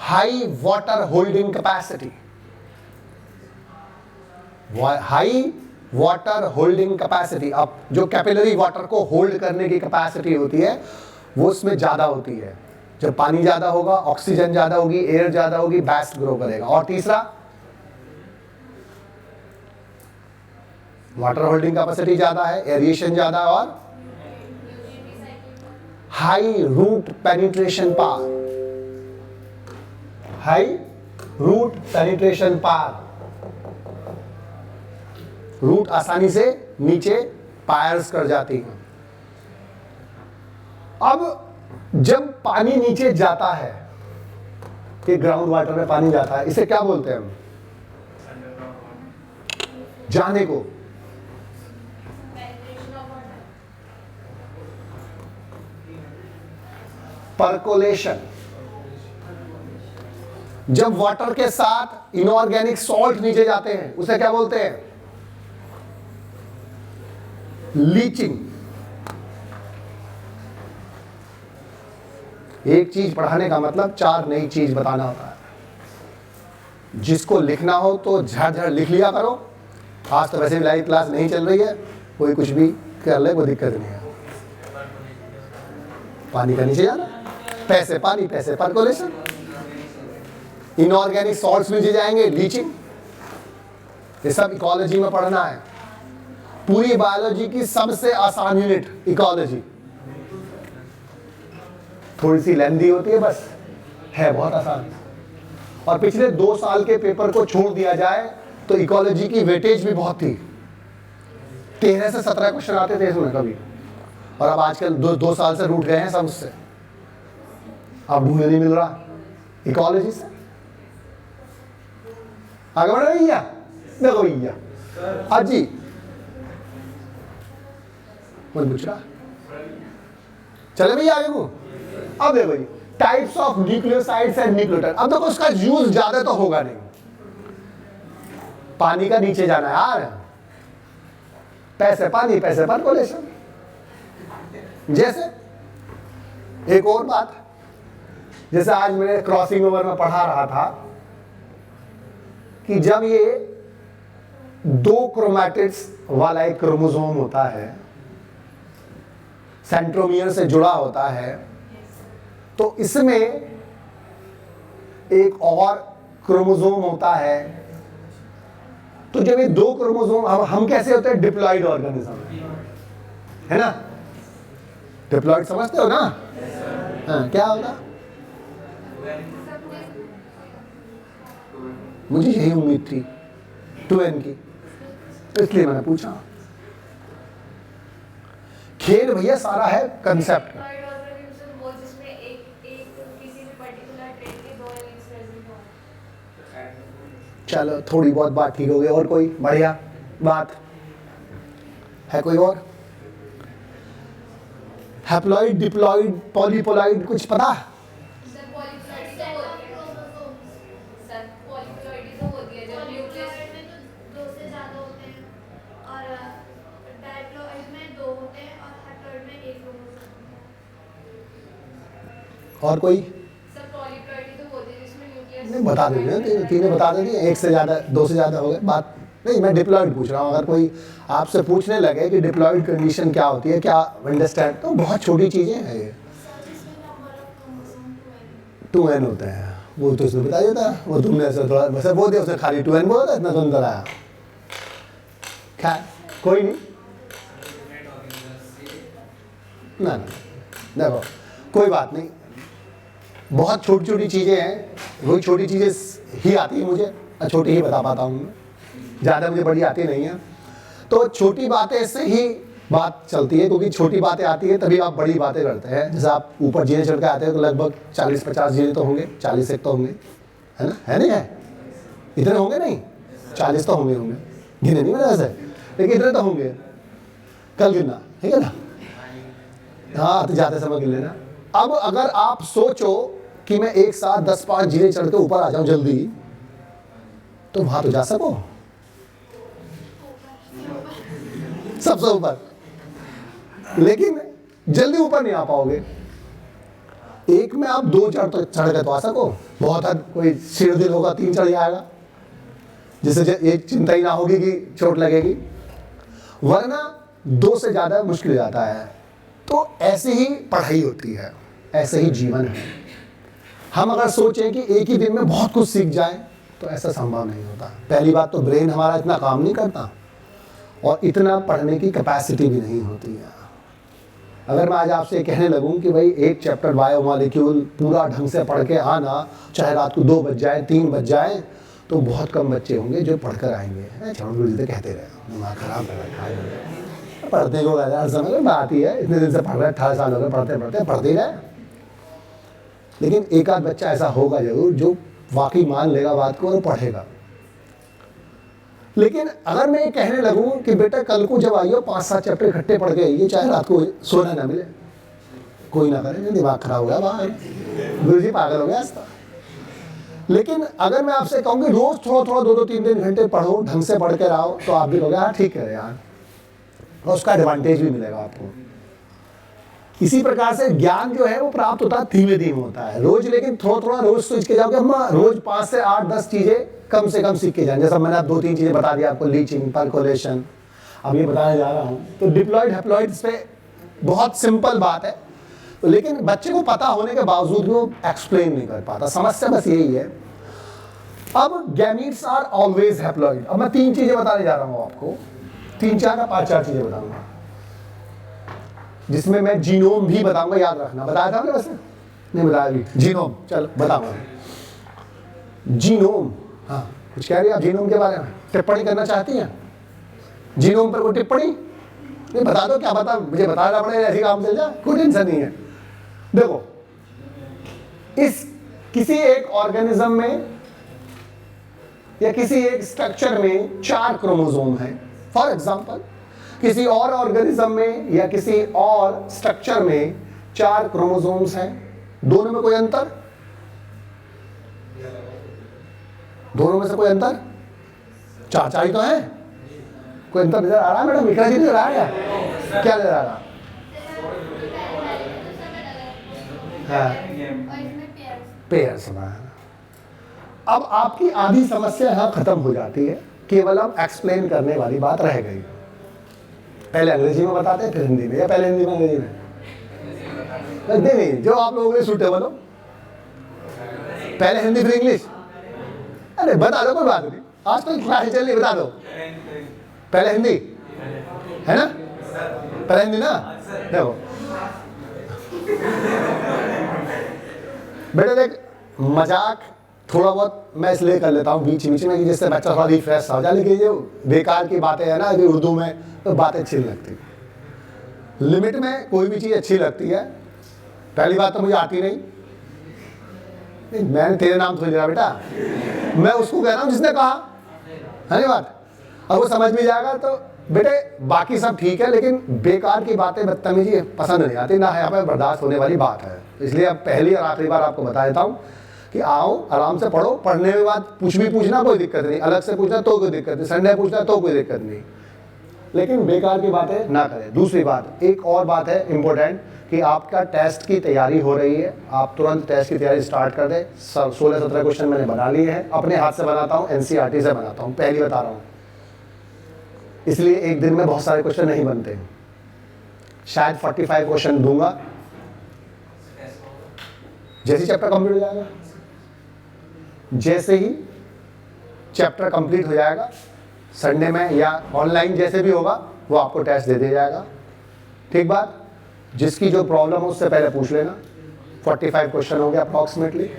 High water holding capacity, high water holding capacity. अब जो कैपिलरी वाटर को होल्ड करने की कैपेसिटी होती है वो उसमें ज्यादा होती है। जब पानी ज्यादा होगा, ऑक्सीजन ज्यादा होगी, एयर ज्यादा होगी, बेस्ट ग्रो करेगा। और तीसरा, वाटर होल्डिंग कैपेसिटी ज्यादा है, एरिएशन ज्यादा है, और high root penetration power. High root penetration power, root आसानी से नीचे पायर्स कर जाती हैं। अब जब पानी नीचे जाता है, कि ग्राउंड वाटर में पानी जाता है, इसे क्या बोलते हैं हम? जाने को परकोलेशन। जब वाटर के साथ इनऑर्गेनिक सॉल्ट नीचे जाते हैं उसे क्या बोलते हैं? लीचिंग। एक चीज पढ़ाने का मतलब चार नई चीज बताना होता है। जिसको लिखना हो तो झड़ लिख लिया करो। आज तो वैसे भी लाइव क्लास नहीं चल रही है, कोई कुछ भी कर ले, कोई दिक्कत नहीं है। पानी का नीचे जाना, पैसे पानी, पैसे परकोलेशन। इनऑर्गेनिक सॉल्ट्स नीचे जाएंगे, लीचिंग। ये सब इकोलॉजी में पढ़ना है। पूरी बायोलॉजी की सबसे आसान यूनिट इकोलॉजी। थोड़ी सी लेंथी होती है, बस है बहुत आसान। और पिछले 2 साल के पेपर को छोड़ दिया जाए तो इकोलॉजी की वेटेज भी बहुत थी, 13 से 17 क्वेश्चन आते थे इसमें कभी, और अब आजकल 2 साल से रूठ गए हैं सब उससे, अब ढूंढने नहीं मिल रहा इकोलॉजी से। आगे बढ़ रही है, देखो भैया अजी मन पूछ रहा, चले भैया आगे को। अब देखो जी, types of nucleosides and nucleotide. अब देखो उसका यूज ज्यादा तो होगा नहीं, पानी का नीचे जाना है यार, पैसे पानी पैसे पर कोलेशन। जैसे एक और बात, जैसे आज मैंने क्रॉसिंग ओवर में पढ़ा रहा था कि जब ये 2 क्रोमैटिड्स वाला एक क्रोमोसोम होता है, सेंट्रोमियर से जुड़ा होता है, तो इसमें एक और क्रोमोसोम होता है। तो जब ये 2 क्रोमोसोम, हम कैसे होते हैं, डिप्लॉइड ऑर्गेनिज्म, है ना, डिप्लॉइड समझते हो ना? हाँ, क्या होगा? मुझे यही उम्मीद थी 2n की, इसलिए मैंने पूछा। खेल भैया सारा है कंसेप्ट का। चलो थोड़ी बहुत बात ठीक हो गई, और कोई बढ़िया बात है? कोई और? हैप्लॉइड, डिप्लॉइड, पॉलीपोलॉइड कुछ पता? और कोई? नहीं बता देंगे, तीनों बता देंगे, एक से ज्यादा 2 से ज्यादा हो गए बात नहीं। मैं डिप्लॉइड पूछ रहा हूँ, अगर कोई आपसे पूछने लगे कि डिप्लॉइड कंडीशन क्या होती है, क्या अंडरस्टैंड, तो बहुत छोटी चीजें हैं ये, 2n होते हैं, वो तो उसने बता दिया था, वो तुमने ऐसा थोड़ा वैसे बोल दिया, उसने खाली 2n बोला था, इतना तो अंदर आया। खैर कोई नहीं, ना देखो कोई बात नहीं, बहुत छोटी छोटी चीज़ें हैं, वही छोटी चीज़ें ही आती है मुझे, छोटी ही बता पाता हूँ, ज़्यादा मुझे बड़ी आती नहीं है। तो छोटी बातें से ही बात चलती है, क्योंकि छोटी बातें आती है तभी आप बड़ी बातें करते हैं। जैसे आप ऊपर जीने चढ़ के आते हैं तो लगभग 40-50 जीने तो होंगे, 40 एक तो होंगे, है ना? है नहीं है? इतने होंगे नहीं, 40 तो होंगे, गिने नहीं मैंने वैसे, लेकिन इतने तो होंगे, कल गिनना, ठीक है ना? हाँ, तो जाते समय गिन लेना। अब अगर आप सोचो कि मैं एक साथ 10-5 जीने चढ़ के ऊपर आ जाऊं जल्दी, तो वहां तो जा सको सबसे ऊपर, लेकिन जल्दी ऊपर नहीं आ पाओगे। एक में आप 2 चढ़ के तो आ सको, बहुत हद कोई सिर दिल होगा 3 चढ़ जाएगा, जिससे एक चिंता ही ना होगी कि चोट लगेगी, वरना 2 से ज्यादा मुश्किल हो जाता है। तो ऐसे ही पढ़ाई होती है, ऐसे ही जीवन है। हम अगर सोचें कि एक ही दिन में बहुत कुछ सीख जाएं, तो ऐसा संभव नहीं होता। पहली बात तो ब्रेन हमारा इतना काम नहीं करता, और इतना पढ़ने की कैपेसिटी भी नहीं होती है। अगर मैं आज आपसे कहने लगूं कि भाई एक चैप्टर बायोमॉलिक्यूल पूरा ढंग से पढ़ के आना, चाहे रात को 2 बज जाए 3 बज जाए, तो बहुत कम बच्चे होंगे जो पढ़कर आएंगे। गुरु जी तो कहते रहे, दिमाग खराब कर रखा है, पढ़ने को हर समय बात ही है, इतने दिन से पढ़ रहे, 18 साल हो गए पढ़ते ही रहे। लेकिन एक आध बच्चा ऐसा होगा जरूर जो वाकई मान लेगा बात को और पढ़ेगा। लेकिन अगर मैं ये कहने लगूं कि बेटा कल को जब आइयो 5-7 चैप्टर इकट्ठे पढ़ के आइए, चाहे रात को सोना ना मिले, कोई ना करे, दिमाग खराब हो गया बाहर, गुरु जी पागल हो गया ऐसा। लेकिन अगर मैं आपसे कहूँ कि रोज थोड़ा 2-3 घंटे पढ़ो, ढंग से पढ़ कर आओ, तो आप भी कहोगे हाँ ठीक है यार, और उसका एडवांटेज भी मिलेगा आपको। इसी प्रकार से ज्ञान जो है वो प्राप्त होता है धीमे धीमे होता है रोज, लेकिन थोड़ा रोज सोच के जाओगे, हम रोज 5 से 8-10 चीजें कम से कम सीख के जाएं। जैसा मैंने आप 2-3 चीजें बता दी आपको, लीचिंग, परकोलेशन, अब ये बताने जा रहा हूँ। तो डिप्लॉइड हैप्लॉइड पे बहुत सिंपल बात है, लेकिन बच्चे को पता होने के बावजूद वो एक्सप्लेन नहीं कर पाता। समस्या बस यही है। अब गैमीट्स आर ऑलवेज हैप्लॉइड। अब मैं 3 चीजें बताने जा रहा हूँ आपको, 3-4 या 5-4 चीजें बताऊंगा, जिसमें मैं जीनोम भी बताऊंगा, याद रखना। बताया था वैसे नहीं बताया भी, जीनोम चलो बताऊंगा। जीनोम, हाँ कुछ कह रही है आप जीनोम के बारे में, टिप्पणी करना चाहती हैं? जीनोम पर कोई टिप्पणी नहीं? बता दो, क्या बता, मुझे बताना पड़ेगा, ऐसी काम चल जाए, कोई टेंशन नहीं है। देखो, इस किसी एक ऑर्गेनिज्म में या किसी एक स्ट्रक्चर में 4 क्रोमोसोम हैं। फॉर एग्जांपल किसी और ऑर्गेनिज्म में या किसी और स्ट्रक्चर में 4 क्रोमोसोम्स हैं। दोनों में कोई अंतर? दोनों में से कोई अंतर? 4 ही तो है। कोई अंतर नजर आ रहा है मैडम? इकरा जी नजर आ रहा है? क्या नजर आ रहा? हाँ, पेयर्स। अब आपकी आधी समस्या यहां खत्म हो जाती है, केवल अब एक्सप्लेन करने वाली बात रह गई। पहले अंग्रेजी में बताते हैं, फिर हिंदी में, या पहले हिंदी में अंग्रेजी में? नहीं, जो आप लोगों के लिए सूटेबल हो। पहले हिंदी फिर इंग्लिश? अरे बता दो, कोई बात नहीं, आजकल क्लास चल रही, बता दो। पहले हिंदी है ना? पहले हिंदी ना? देखो बेटा, देख, मजाक थोड़ा बहुत मैं इसलिए कर लेता हूँ बीच बीच में कि जिससे बच्चा थोड़ा रिफ्रेश हो जाए, लेकिन जो बेकार की बातें है ना, जो उर्दू में तो बातें अच्छी नहीं लगती। लिमिट में कोई भी चीज़ अच्छी लगती है। पहली बात तो मुझे आती नहीं, मैंने तेरे नाम थोड़ी लिया बेटा, मैं उसको कह रहा हूँ जिसने कहा, है नहीं बात? अब वो समझ भी जाएगा तो बेटे बाकी सब ठीक है, लेकिन बेकार की बातें, बदतमीजी पसंद नहीं आती, ना यहाँ पे बर्दाश्त होने वाली बात है। इसलिए अब पहली और आखिरी बार आपको बता देता हूँ कि आओ आराम से पढ़ो, पढ़ने के बाद कुछ भी पूछना कोई दिक्कत नहीं, अलग से पूछना तो कोई दिक्कत नहीं, संडे पूछना तो कोई दिक्कत नहीं, लेकिन बेकार की बातें ना करें। दूसरी बात, एक और बात है इम्पोर्टेंट, कि आपका टेस्ट की तैयारी हो रही है, आप तुरंत टेस्ट की तैयारी स्टार्ट कर दें। 16-17 क्वेश्चन मैंने बना लिए हैं, अपने हाथ से बनाता हूँ, एनसीईआरटी से बनाता हूँ, पहली बता रहा हूँ, इसलिए एक दिन में बहुत सारे क्वेश्चन नहीं बनते। शायद 45 क्वेश्चन दूंगा, जैसे ही चैप्टर कंप्लीट हो जाएगा, जैसे ही चैप्टर कंप्लीट हो जाएगा संडे में या ऑनलाइन जैसे भी होगा, वो आपको टेस्ट दे दिया जाएगा। ठीक बात? जिसकी जो प्रॉब्लम हो उससे पहले पूछ लेना। 45 क्वेश्चन हो गया अप्रॉक्सीमेटली।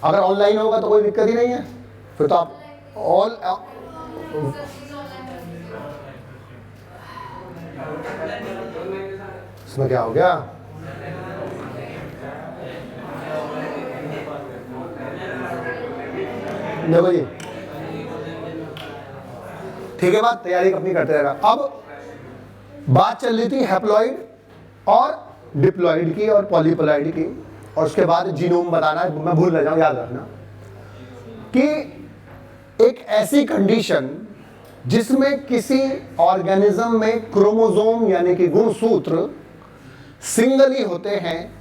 अगर ऑनलाइन होगा तो कोई दिक्कत ही नहीं है, फिर तो आप ऑल इसमें क्या हो गया? देखो जी, ठीक है बात, तैयारी अपनी करते रहेगा। अब बात चल रही थी हैप्लॉइड और डिप्लॉइड की और पॉलीप्लॉइड की, और उसके बाद जीनोम बताना, मैं भूल न जाऊं, याद रखना कि एक ऐसी कंडीशन जिसमें किसी ऑर्गेनिज्म में क्रोमोसोम यानी कि गुणसूत्र सिंगली होते हैं,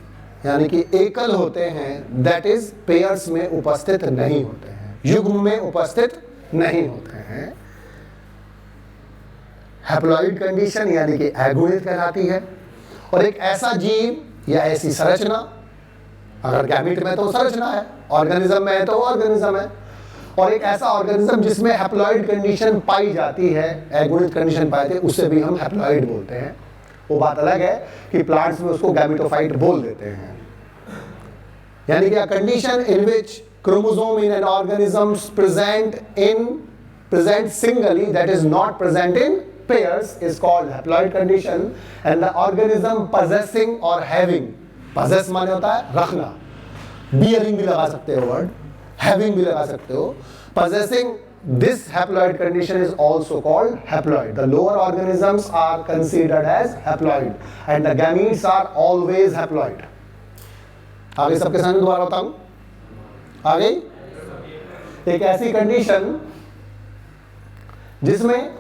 यानी कि एकल होते हैं, दैट इज पेयर्स में उपस्थित नहीं होते हैं, युग्म में उपस्थित नहीं होते हैं, हैप्लॉइड कंडीशन यानी कि अगुणित कहलाती है। और एक ऐसा जीव या ऐसी संरचना, अगर गैमीट में तो संरचना है, ऑर्गेनिज्म में है तो ऑर्गेनिज्म है, और एक ऐसा ऑर्गेनिज्म जिसमें हैप्लॉइड कंडीशन पाई जाती है, अगुणित कंडीशन पाई जाती है, उसे भी हम हैप्लॉइड बोलते हैं। वो बात अलग है कि प्लांट्स में उसको गैमेटोफाइट बोल देते हैं। यानी कि condition in which chromosome in an organism present singly, that is not present in pairs, is called haploid condition, and the organism possessing or having, possess माने होता है रखना, bearing भी लगा सकते हो वर्ड, having भी लगा सकते हो, possessing this haploid condition is also called haploid. The lower organisms are considered as haploid and the gametes are always haploid. आगे सबके सामने दोबारा बताऊं, आगे एक ऐसी कंडीशन जिसमें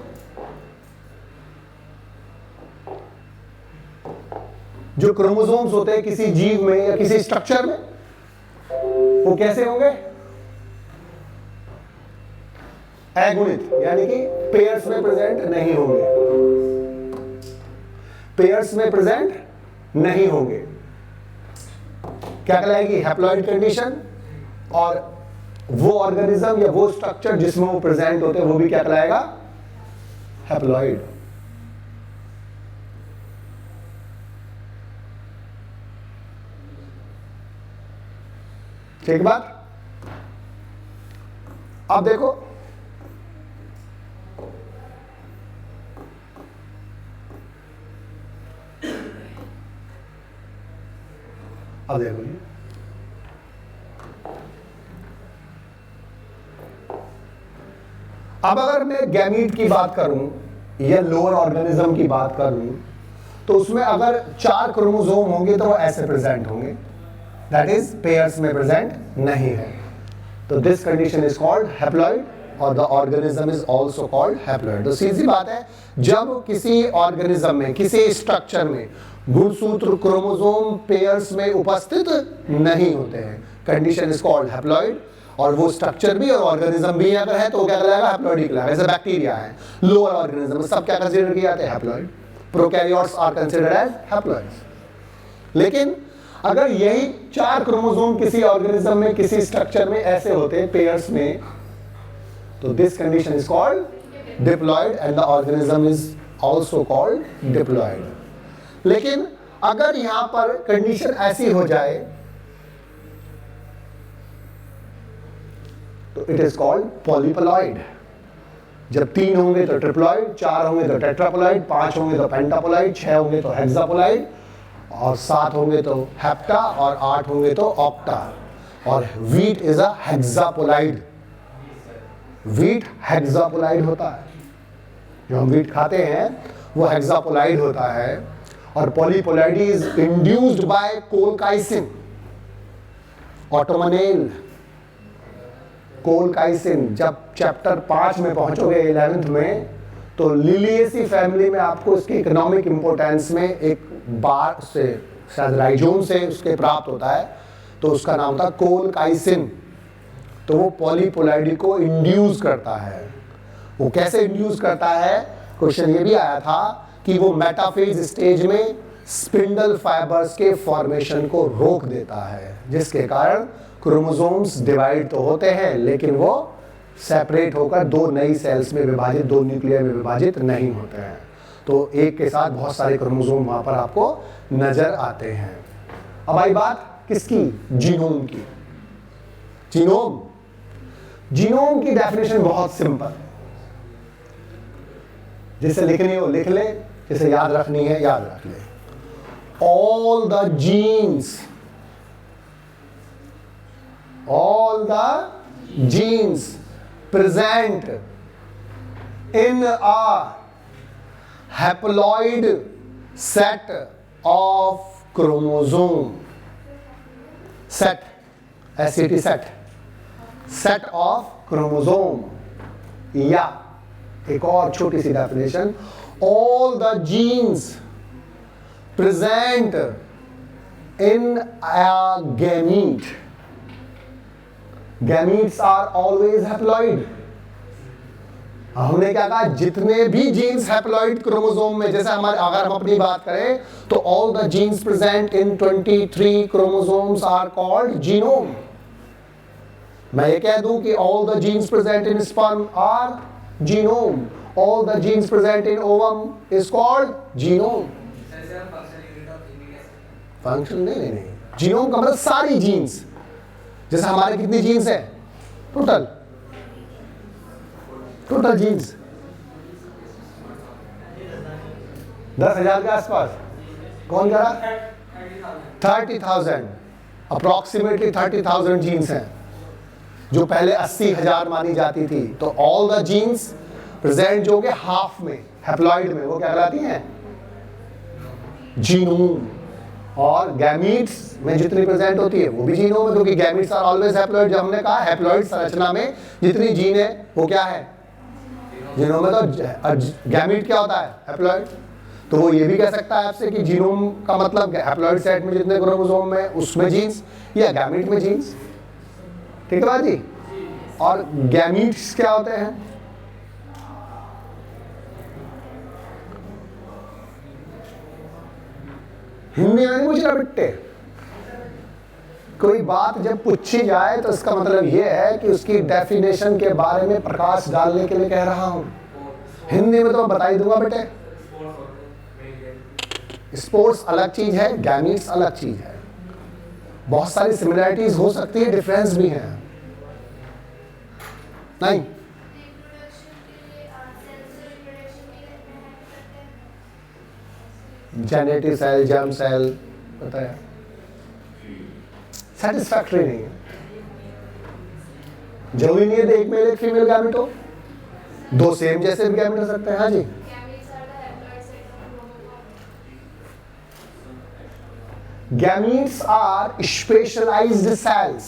जो क्रोमोसोम्स होते हैं किसी जीव में या किसी स्ट्रक्चर में, वो कैसे होंगे? अगुणित, यानी कि पेयर्स में प्रेजेंट नहीं होंगे, पेयर्स में प्रेजेंट नहीं होंगे। क्या कहलाएगी? Haploid condition. और वो ऑर्गेनिज्म या वो स्ट्रक्चर जिसमें वो प्रेजेंट होते हैं वो भी क्या कहलाएगा? हैप्लॉइड। ठीक बात? अब देखो, अब देखो ये अब अगर मैं गैमीट की बात करूं या लोअर ऑर्गेनिज्म की बात करूं, तो उसमें अगर 4 क्रोमोसोम होंगे तो वो ऐसे प्रेजेंट होंगे, दैट इज पेयर्स में प्रेजेंट नहीं है। तो this condition is called haploid और the organism is also called haploid. तो सीधी बात है, जब किसी ऑर्गेनिज्म में, किसी स्ट्रक्चर में गुणसूत्र क्रोमोसोम पेयर्स में उपस्थित नहीं होते हैं, कंडीशन इज कॉल्ड हैप्लॉइड। और वो स्ट्रक्चर भी और ऑर्गेनिज्म भी अगर है तो क्या कहलाएगा? हैप्लॉइड ही कहलाएगा। जैसे बैक्टीरिया है, लोअर ऑर्गेनिज्म, सब क्या कंसीडर किए जाते हैं? Haploid. Prokaryotes are considered as haploids. लेकिन अगर यही 4 क्रोमोसोम किसी ऑर्गेनिज्म में, किसी स्ट्रक्चर में ऐसे होते हैं पेयर्स में, तो this condition is called diploid and the organism is also called diploid. लेकिन अगर यहां पर कंडीशन ऐसी हो जाए तो इट इज कॉल्ड पॉलीप्लॉइड। जब 3 होंगे तो ट्रिप्लॉइड, 4 होंगे तो टेट्राप्लॉइड, 5 होंगे तो पेंटाप्लॉइड, 6 होंगे तो हेक्साप्लॉइड, और 7 होंगे तो हेप्टा, और 8 होंगे तो ऑक्टा। और wheat is a hexaploid. Wheat hexaploid होता है, जो हम व्हीट खाते हैं वो हेक्साप्लॉइड होता है। और polyploidy is induced by colchicine, autumnal colchicine. जब चैप्टर 5 में पहुंचोगे 11th में, तो लिलिएसी फैमिली में आपको इसकी इकोनॉमिक इंपोर्टेंस में एक बार से, शायद राइजोम से उसके प्राप्त होता है, तो उसका नाम था कोलकाइसिन। तो वो पॉलीप्लॉइडी को इंड्यूस करता है। वो कैसे इंड्यूस करता है? क्वेश्चन ये भी आया था कि वो मेटाफेज स्टेज में स्पिंडल फाइबर्स के फॉर्मेशन को रोक देता है, जिसके कारण क्रोमोसोम्स डिवाइड तो होते हैं लेकिन वो सेपरेट होकर 2 नई सेल्स में विभाजित, 2 न्यूक्लियर में विभाजित नहीं होते हैं। तो एक के साथ बहुत सारे क्रोमोसोम वहां पर आपको नजर आते हैं। अब आई बात किसकी? जीनोम की। जीनोम की डेफिनेशन बहुत सिंपल, जिसे लिखनी हो लिख ले, जिसे याद रखनी है याद रख ले। All the genes present in a haploid set of chromosome, set of chromosome, या एक और छोटी सी definition, all the genes present in a gamete. Gametes are always haploid. हमने क्या कहा? जितने भी जीन्स हैप्लॉइड क्रोमोसोम में, जैसे हमारे, अगर हम अपनी बात करें तो all the genes present in 23 chromosomes are called genome. मैं ये कह दूं कि all the genes present in sperm are genome, all the genes present in ovum is called genome. Function नहीं, जीनोम का मतलब सारी जीन्स। जैसे हमारे कितनी जीन्स है टोटल जीन्स 10,000 के आसपास। कौन कह रहा? 30,000, अप्रोक्सीमेटली 30,000 जीन्स हैं, जो पहले 80,000 मानी जाती थी। तो ऑल द जीन्स प्रेजेंट जो के हाफ में, हैप्लॉइड में, वो क्या कहलाती हैं? जीनोम। और गैमीट्स में जितनी प्रेजेंट होती है वो भी जीनोम है, क्योंकि गैमीट्स आर ऑलवेज हैप्लॉइड। जब हमने कहा हैप्लॉइड संरचना में जितनी जीन है वो क्या है? जीनोम में। तो गैमीट क्या होता है? हैप्लॉइड। तो वो ये भी कह सकता है आपसे कि जीनोम का मतलब हैप्लॉइड सेट में जितने क्रोमोसोम में उसमें जीन्स, या गैमीट में जीन्स। ठीक है बात जी? और गैमीट्स क्या होते हैं? हिंदी में नहीं पूछना बिट्टे। कोई बात जब पूछी जाए तो इसका मतलब यह है कि उसकी डेफिनेशन के बारे में प्रकाश डालने के लिए कह रहा हूं। हिंदी में तो बता ही दूंगा बेटे। स्पोर्ट्स अलग चीज है, गैमीट्स अलग चीज है। बहुत सारी सिमिलरिटीज हो सकती है, डिफरेंस भी है। नहीं, जेनेटिक सेल, जर्म सेल, पता है, सेटिस्फैक्टरी नहीं है। जरूरी नहीं है एक मेल एक फीमेल गैमेट हो, दो सेम जैसे भी गैमेट हो सकते हैं। हाँ जी, गैमीट्स आर स्पेशलाइज्ड सेल्स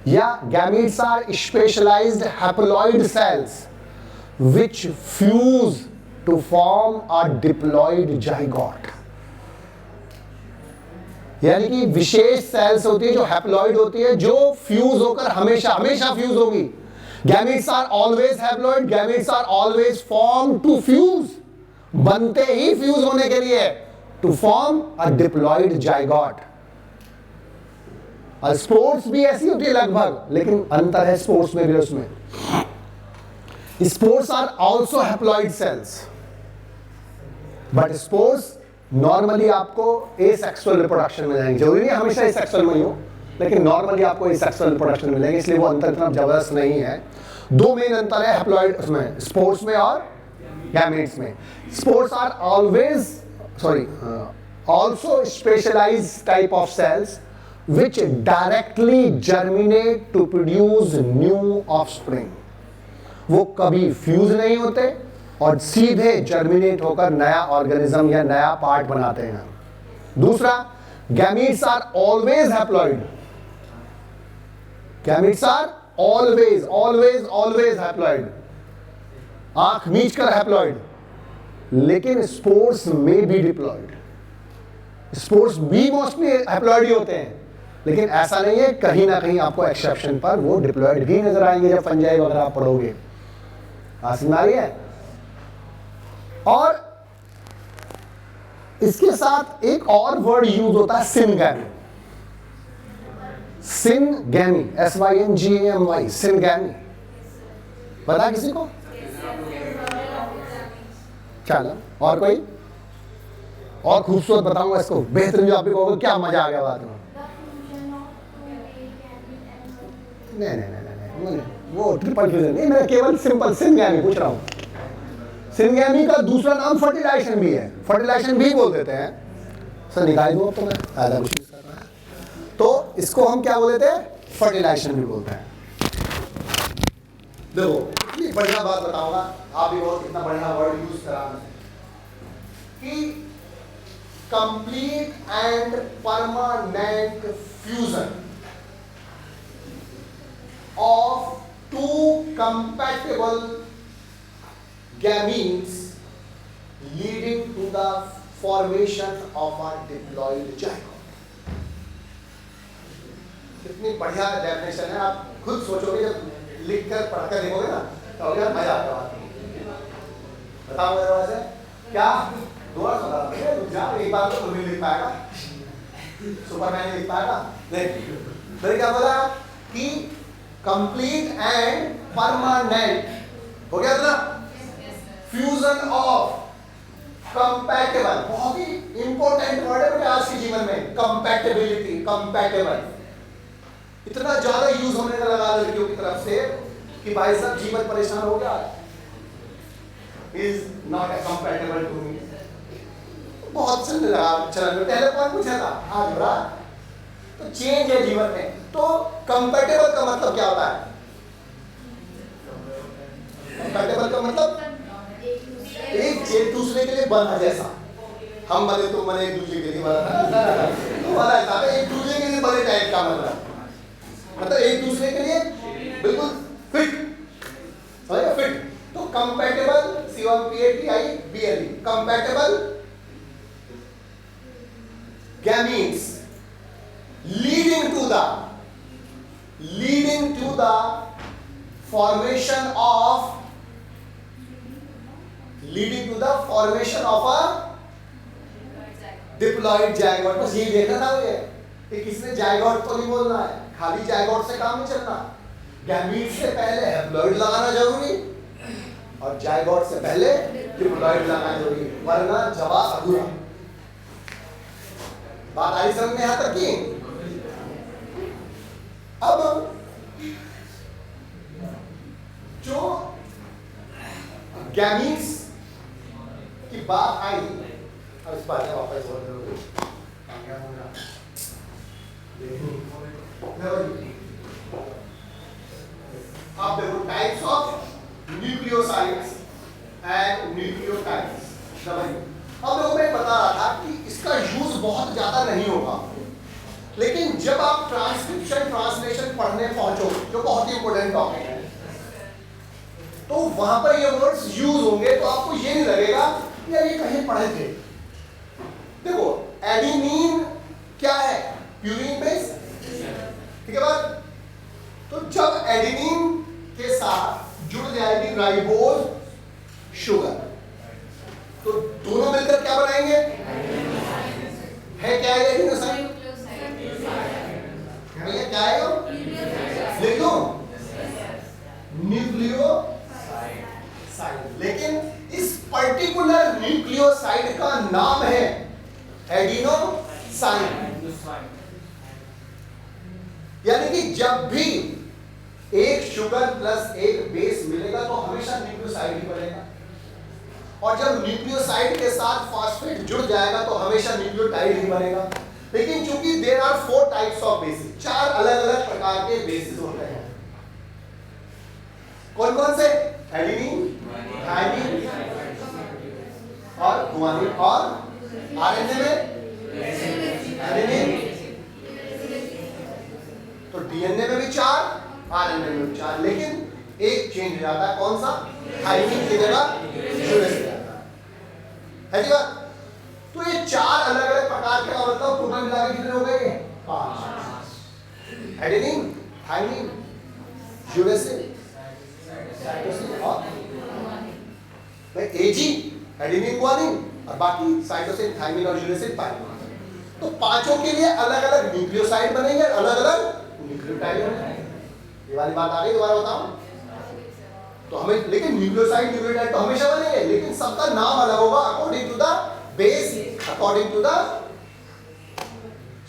या gametes are specialized haploid cells which fuse to form a diploid zygote। यानी कि विशेष सेल्स होती है जो हैप्लॉइड होती है, जो फ्यूज होकर हमेशा हमेशा फ्यूज होगी। Gametes are always haploid, gametes are always form to fuse, बनते ही फ्यूज होने के लिए, to form a diploid zygote. और स्पोर्ट्स भी ऐसी होती है लगभग, लेकिन अंतर है स्पोर्ट्स में भी उसमें। Spores are also haploid cells, but spores normally आपको एसेक्सुअल रिप्रोडक्शन में जाएंगे। जरूरी नहीं हमेशा एसेक्सुअल में ही हो, लेकिन नॉर्मली आपको एसेक्सुअल रिप्रोडक्शन मिलेंगे, इसलिए वो अंतर इतना जबरदस्त नहीं है। दो मेन अंतर है हैप्लॉइड उसमें, स्पोर्ट्स में और गैमेट्स में। Spores are always also specialized type of cells which directly germinate to produce new offspring। वो कभी फ्यूज नहीं होते और सीधे जर्मिनेट होकर नया ऑर्गेनिज्म या नया पार्ट बनाते हैं। दूसरा, gametes are always haploid, gametes are always always always haploid, आंख मीच कर हैप्लॉइड, लेकिन स्पोर्स में भी डिप्लॉइड। स्पोर्स भी मोस्टली हैप्लॉइड ही होते हैं, लेकिन ऐसा नहीं है, कहीं ना कहीं आपको एक्सेप्शन पर वो डिप्लॉइड भी नजर आएंगे जब फंजाई वगैरह आप पढ़ोगे। समझ आ रही है? और इसके साथ एक और वर्ड यूज होता है सिनगैमी। सिनगैमी, SYNGAMY, सिनगैमी, पता किसी को? चलो, और कोई और खूबसूरत बताऊंगा इसको, बेहतरीन जो आप भी कहोगे क्या मजा आ गया बात में। नहीं, वो ट्रिपल फ्यूजन नहीं, मैं केवल सिंपल सिनगैमी पूछ रहा हूं। सिनगैमी का दूसरा नाम फर्टिलाइजेशन भी है, फर्टिलाइजेशन भी बोल देते हैं। सर निकाल दो तो मैं आधा कुछ कर रहा है, तो इसको हम क्या बोलते हैं? फर्टिलाइजेशन भी बोलते हैं। देखो कितनी बढ़िया बात बताऊंगा, आप भी बहुत कितना बढ़िया वर्ड यूज करा कि complete and permanent fusion of two compatible gametes leading to the formation of a diploid zygote। कितनी बढ़िया डेफिनेशन है, आप खुद सोचोगे जब लिखकर पढ़कर देखोगे ना तो यार मजा आता है। बताओ मेरे वजह से क्या दोबारा सुना, एक बार तो तुम्हें लिख पाएगा, सुपरमैन लिख पाएगा नहीं। फिर क्या बोला कि कंप्लीट एंड परमानेंट हो गया था, फ्यूजन ऑफ कंपैटिबल, बहुत ही इंपॉर्टेंट वर्ड है बेटा आज के जीवन में, कंपैटिबिलिटी, कंपैटिबल इतना ज्यादा यूज होने का लगा लड़कियों की तरफ से कि भाई साहब जीवन परेशान हो गया, is not a compatible to me, बहुत चलने लगा। चलन पहले कौन पूछा था, आज बड़ा तो चेंज है जीवन में। तो कंपैटिबल का मतलब क्या होता है? कंपैटिबल का मतलब एक दूसरे के लिए बना, जैसा हम बने तुम बने एक दूसरे के लिए बना, तो वाला हिसाब है एक दूसरे के लिए बने टाइप का मतलब एक दूसरे के लिए बिल्कुल फिट, फिट। तो compatible, COMPATIBLE, compatible gametes leading to the formation of a diploid zygote। बस ये देखना था मुझे कि किसने जाइगोट तो नहीं बोलना है, खाली जाइगोट से काम नहीं चलना। गैमीट से पहले हैप्लॉइड लगाना जरूरी और जाइगोट से पहले डिप्लॉइड लगाना जरूरी, वरना जवाब अधूरा। बात आई समझ में यहां तक की? अब गैमीट्स की बात आई, अब इस बात में वापस बोल रहे हो अब देखो types of nucleosides and nucleotides. अब देखो मैं बता रहा था कि इसका यूज बहुत ज्यादा नहीं होगा, लेकिन जब आप ट्रांसक्रिप्शन ट्रांसलेशन पढ़ने पहुंचो, जो बहुत ही इंपॉर्टेंट टॉपिक है, तो वहां पर ये वर्ड्स यूज होंगे तो आपको ये नहीं लगेगा यार ये कहीं पढ़े थे। देखो एडेनिन क्या है? प्यूरिन बेस, ठीक है बात। तो जब एडेनिन के साथ जुड़ जाएगी राइबोज शुगर, तो दोनों मिलकर क्या बनाएंगे? है क्या है एडेनोसाइन? भैया क्या है? लिख दो न्यूक्लियोसाइड। लेकिन इस पर्टिकुलर न्यूक्लियोसाइड का नाम है एडिनोसाइन। यानी कि जब भी एक शुगर प्लस एक बेस मिलेगा तो हमेशा न्यूक्लियोसाइड ही बनेगा, और जब न्यूक्लियोसाइड के साथ फॉस्फेट जुड़ जाएगा तो हमेशा न्यूक्लियोटाइड ही बनेगा। लेकिन चूंकि there are 4 types of basis, 4 अलग अलग प्रकार के बेसिस होते हैं। कौन कौन से? एडेनिन, थाइमिन और गुआनिन, और आरएनए में एडेनिन। तो डीएनए में भी 4, आरएनए में भी 4, लेकिन एक चेंज हो जाता है। कौन सा? थाइमिन की जगह यूरेसिल जाता है जी बात। तो ये 4 अलग अलग प्रकार के, मतलब टोटल मिला के कितने हो गए? 5। एडेनिन, थाइमिन, यूरेसिल, साइटोसिन और एजी, एडेनिन, गुआनिन, और बाकी साइटोसिन, थाइमिन और यूरेसिल पाए। तो पांचों के लिए अलग अलग न्यूक्लियोसाइड बनेंगे, अलग अलग न्यूक्लियोटाइड बनेंगे। ये वाली बात आ गई, दोबारा बताऊं तो हमें, लेकिन न्यूक्लियोसाइड न्यूक्लियोटाइड तो हमेशा बनेंगे, लेकिन सबका नाम अलग होगा according to the base, according to the,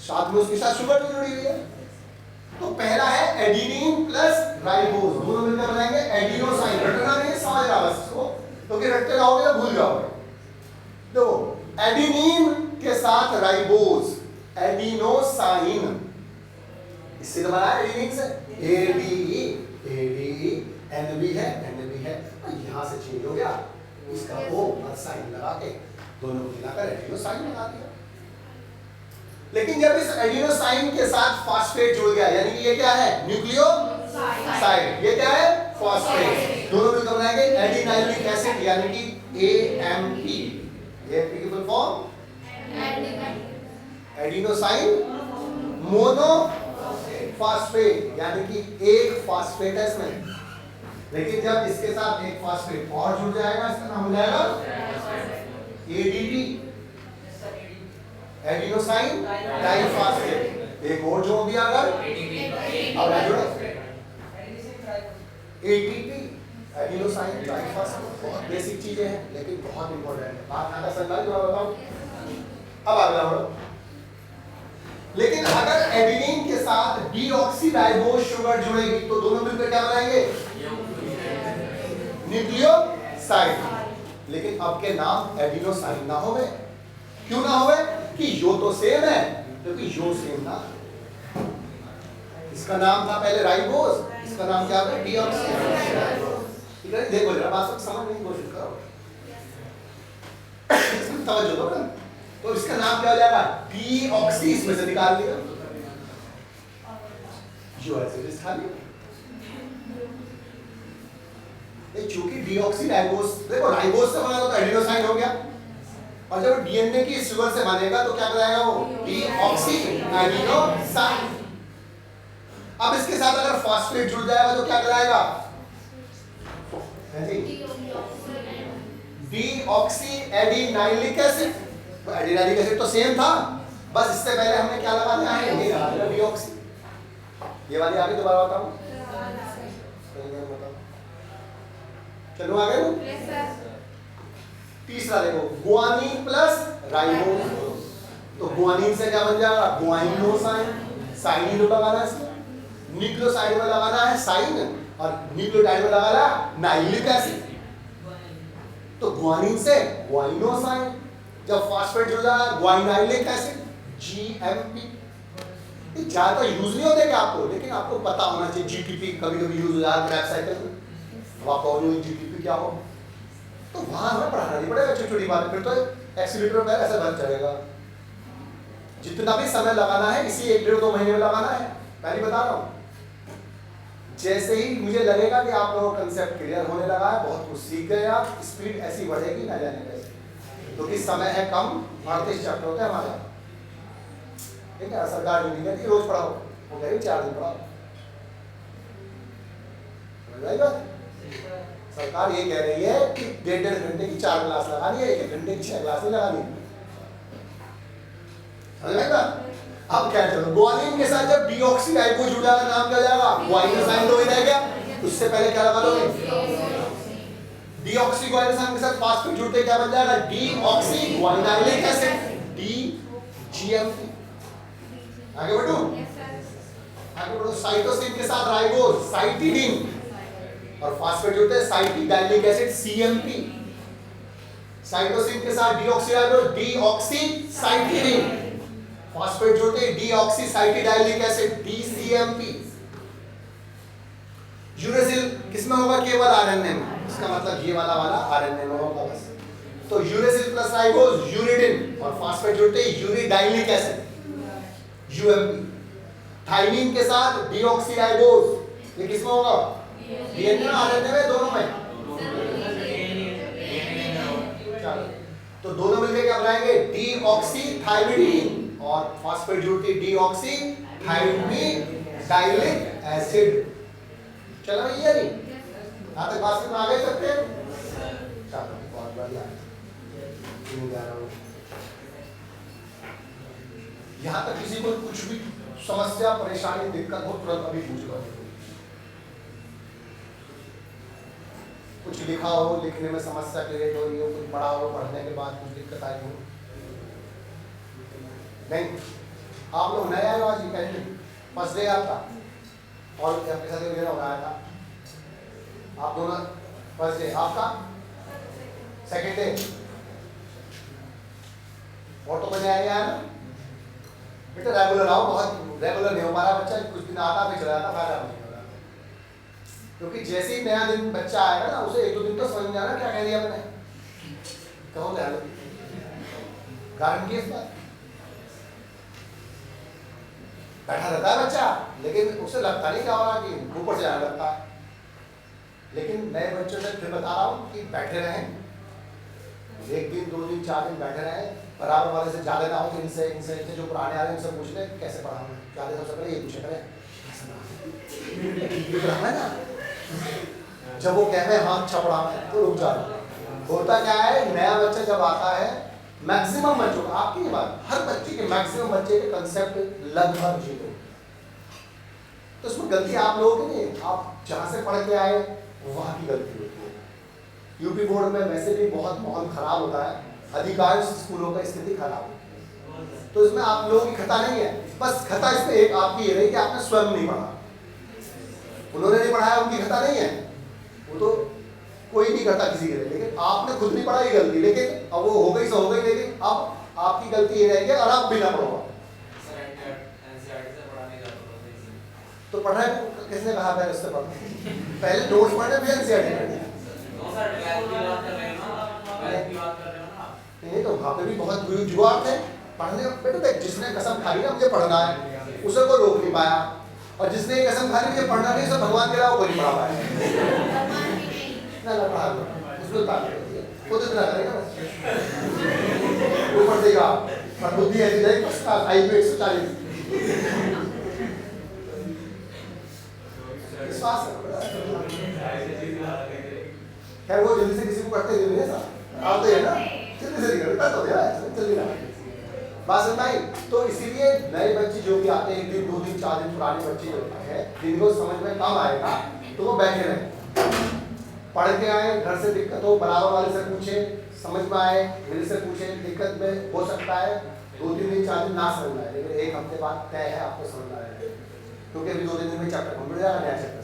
साथ में उसके साथ शुगर भी जुड़ी हुई है। तो पहला है एडेनिन प्लस राइबोज, दोनों मिलकर बनाएंगे एडिनोसाइन। रटना नहीं, समझ रहा बस इसको, क्योंकि रटते रहोगे तो भूल जाओगे। देखो एडेनिन के साथ राइबोज, एडिनोसाइन, इससे तो बना है एडेनिन से एडीई, एडीई, एन भी है, एन भी है, और यहां से चेंज हो गया, इसका ओ और साइन लगा के दोनों को मिलाकर एडिनोसाइन बना दिया। लेकिन जब इस एडिनोसाइन के साथ फॉस्फेट जुड़ गया, यानी कि ये क्या है? न्यूक्लियोसाइड, ये क्या है? फॉस्फेट, दोनों मिलकर बनाएंगे एडिनाइलिक एसिड, यानी कि एएमपी। एएमपी की full form adenosine mono phosphate, यानी कि एक फॉस्फेट है इसमें। लेकिन जब इसके साथ एक फॉस्फेट और जुड़ जाएगा, इसका नाम हो जाएगा एडीटी, एडिनोसाइन डाइफॉस्फेट। एक और जो भी अगर अब जुड़ा एटीपी, एडिनोसाइन डाइफॉस्फेट। बहुत बेसिक चीजें हैं, लेकिन बहुत इंपॉर्टेंट है। बात आता समझ में बताऊं। अब अगला बढ़ो। लेकिन अगर एडेनिन के साथ डीऑक्सीराइबोज शुगर जुड़ेगी तो दोनों मिलकर क्या बनाएंगे? न्यूक्लियोसाइड। लेकिन अब के नाम एडिनोसाइन ना होवे। क्यों ना होवे? कि यो तो सेम है, क्योंकि यो सेम ना, इसका नाम था पहले राइबोज, इसका नाम क्या है? डीऑक्सीराइबोज। ठीक है, देखो जरा बात को समझने की कोशिश करो, तवज्जो दो ना। तो इसका नाम क्या हो जाएगा? डीऑक्सी, इसमें से निकाल लिया, जो ऐसे खा लिया। चूंकि डीऑक्सीराइबोज, देखो राइबोज से बना तो एडिनोसाइन हो गया, और जब डीएनए की शुगर से बनेगा तो क्या बनाएगा वो? Deoxy adenosine. अब इसके साथ अगर फॉस्फेट जुड़ जाएगा तो क्या कराएगा? Deoxy adenylic acid. तो एडिनाइलिक एसिड तो सेम था, बस इससे पहले हमने क्या लगा दिया है? ये लगा दिया डीऑक्सी। ये वाली आगे दोबारा बताऊं, चलो आगे। तीसरा देखो, गुआनिन प्लस राइबोज। तो गुआनिन से क्या बन जाएगा? गुआइनोसाइन। साइनिन लगाना है इसमें, न्यूक्लियोसाइड में लगाना है साइन, और न्यूक्लियोटाइड में लगाना है नाइलिक एसिड। तो ग्वानिन से ग्वाइनोसाइन, जब फास्फेट जुड़ जाए ग्वाइनाइलिक एसिड GMP। ज्यादा यूज नहीं होते क्या आपको, लेकिन आपको पता होना चाहिए। GTP कभी कभी यूज हो जाता है क्रैप साइकिल में, अब आपको GTP क्या हो, तो वहां हमें पढ़ाना नहीं पड़ेगा छोटी छोटी बातें, फिर तो एक्सीलरेटर में ऐसे बन जाएगा। जितना भी समय लगाना है इसी 1-1.5-2 महीने में लगाना है, पहले बता रहा हूँ। जैसे ही मुझे लगेगा कि आप लोगों का कंसेप्ट क्लियर होने लगा है, बहुत कुछ सीख गए आप, स्पीड ऐसी बढ़ेगी ना जाने कैसे, क्योंकि समय है कम, 38 चैप्टर होते हैं हमारे, ठीक है। सरकार जो नहीं कहती रोज पढ़ाओ, वो कह रही 4 दिन पढ़ाओ, समझ आई बात? सरकार ये कह रही है कि 1.5 घंटे की 4 क्लास लगानी है, 1 घंटे की 6 क्लास नहीं लगानी, समझ आई बात? अब क्या चलो, ग्वानिन के साथ जब डीऑक्सीराइबो जुड़ा का नाम क्या जाएगा, ग्वाइनोसाइन तो ही रह गया, उससे पहले क्या लगा दोगे, डीऑक्सीग्वाइनोसाइन के साथ फास्फेट जुड़ते क्या बन जाएगा, डीऑक्सीग्वाइनाइलिक एसिड DGMP। आगे बढ़ो, आगे बढ़ो। साइटोसिन के साथ राइबोज साइटिडीन, और फास्फेट जुड़ते हैं साइटिडाइलिक एसिड CMP। साइटोसिन के साथ डीऑक्सीराइबोज डीऑक्सीसाइटिडीन, फास्फेट जुड़ते हैं डीऑक्सीसाइटिडाइलिक एसिड DCMP। यूरेसिल किसमें होगा, केवल RNA में, इसका मतलब ये वाला RNA में होगा बस। तो यूरेसिल प्लस राइबोज यूरिडिन, और फास्फेट जुड़ते हैं यूरिडाइलिक एसिड UMP। थाइमिन के साथ डीऑक्सीराइबोज, ये किसमें होगा, DNA RNA में, दोनों में, तो दोनों मिलकर क्या बनाएंगे, डीऑक्सीथाइमिडीन, और फास्फेट जुड़ती डीऑक्सीथाइमिडाइलिक एसिड। चलो ये नहीं, यहाँ तक बात में आ गए सकते हैं, चलो बहुत बढ़िया। यहाँ तक किसी को कुछ भी समस्या परेशानी दिक्कत हो तुरंत अभी पूछ लो, कुछ लिखा हो, लिखने में समस्या क्रिएट हो रही हो, कुछ पढ़ा हो, पढ़ने के बाद कुछ दिक्कत आई हो, नहीं आप लोग नए आए हो आज, कहीं फर्स्ट डे आपका, और आपके साथ मेरा हो रहा था, आप दोनों फर्स्ट डे आपका, सेकेंड डे, और तो बने आए हैं ना बेटा, रेगुलर आओ, बहुत रेगुलर नहीं हो पा रहा बच्चा, कुछ दिन आता फिर चला जाता, फायदा नहीं होगा, क्योंकि जैसे ही नया दिन बच्चा आएगा ना, उसे 1-2 दिन तो समझ में आना क्या कह दिया मैंने, कहो ले लो गारंटी इस बात, बैठा रहता है बच्चा, लेकिन उसे लगता नहीं क्या हो रहा कि ऊपर से आने लगता है। लेकिन नए बच्चों से फिर बता रहा हूँ कि बैठे रहें, 1 दिन 2 दिन 4 दिन बैठे रहें, बराबर वाले से ज्यादा ना हो, तो इनसे जो पुराने आ रहे हैं उनसे पूछ ले कैसे पढ़ाऊँ, ज्यादा सबसे पहले ये पूछे करें है ना, जब वो कह रहे हाँ अच्छा पढ़ा तो रुक जाओ। होता क्या है, नया बच्चा जब आता है, मैक्सिमम बच्चों का, आपकी बात, हर बच्चे के मैक्सिमम बच्चे के कंसेप्ट लगभग जीरो, तो इसमें गलती आप लोगों की नहीं, आप जहाँ से पढ़ के आए वहाँ की गलती होती है। यूपी बोर्ड में वैसे भी बहुत माहौल खराब होता है, अधिकांश स्कूलों का स्थिति खराब है, तो इसमें आप लोगों की खता नहीं है, बस खता इसमें एक आपकी ये रही कि आपने स्वयं नहीं पढ़ा, उन्होंने नहीं पढ़ाया उनकी खता नहीं है, वो तो कोई नहीं करता किसी के लिए, लेकिन आपने खुद नहीं पढ़ा ये गलती, लेकिन अब वो हो गई सो हो गई, लेकिन अब आपकी गलती ये रहेगी और आप बिना पढ़ो तो पढ़ रहे हो, किसने कहा था इससे पढ़, पहले नोट्स पढ़ने फिर एनसीईआरटी पढ़नी, नहीं तो वहाँ पे भी बहुत जुगाड़ थे पढ़ने, बेटा देख जिसने कसम खा ली ना मुझे पढ़ना है, उसे कोई रोक नहीं पाया, और जिसने कसम खा ली मुझे पढ़ना नहीं, उसे भगवान के अलावा कोई नहीं पढ़ा पाया, ना पढ़ा दो उसमें बात खुद इतना करेगा बस, ऊपर से का बुद्धि ऐसी जाएगी उसका IQ 140 खैर वो जल्दी से किसी को करते नहीं है सर, आते हैं ना जल्दी से निकलता तो जल्दी ना बात समझ आई। तो इसीलिए नए बच्चे जो भी आते हैं 1 दिन 2 दिन 4 दिन पुराने बच्चे जो है जिनको समझ में कम आएगा तो वो बैठे रहे, पढ़ के आए, घर से दिक्कत हो बराबर वाले से पूछे, समझ में आए मेरे से पूछे, दिक्कत में हो सकता है 2-3 दिन 4 दिन ना समझ में आए, लेकिन 1 हफ्ते बाद तय है आपको समझ में आएगा, क्योंकि अभी 2 दिन में चैप्टर कंप्लीट हो जाएगा, नया चैप्टर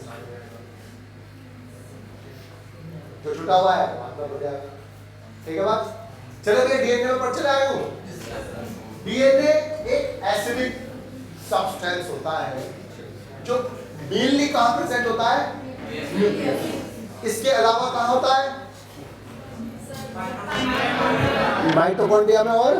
जो छुटा हुआ है बात हो जाएगा। ठीक है बात। चलो भैया डीएनए में पढ़ चले आए हो। डीएनए एक एसिडिक सब्सटेंस होता है जो मेनली कहां प्रेजेंट होता है, न्यूक्लियस। इसके अलावा कहां होता है, माइटोकॉन्ड्रिया में और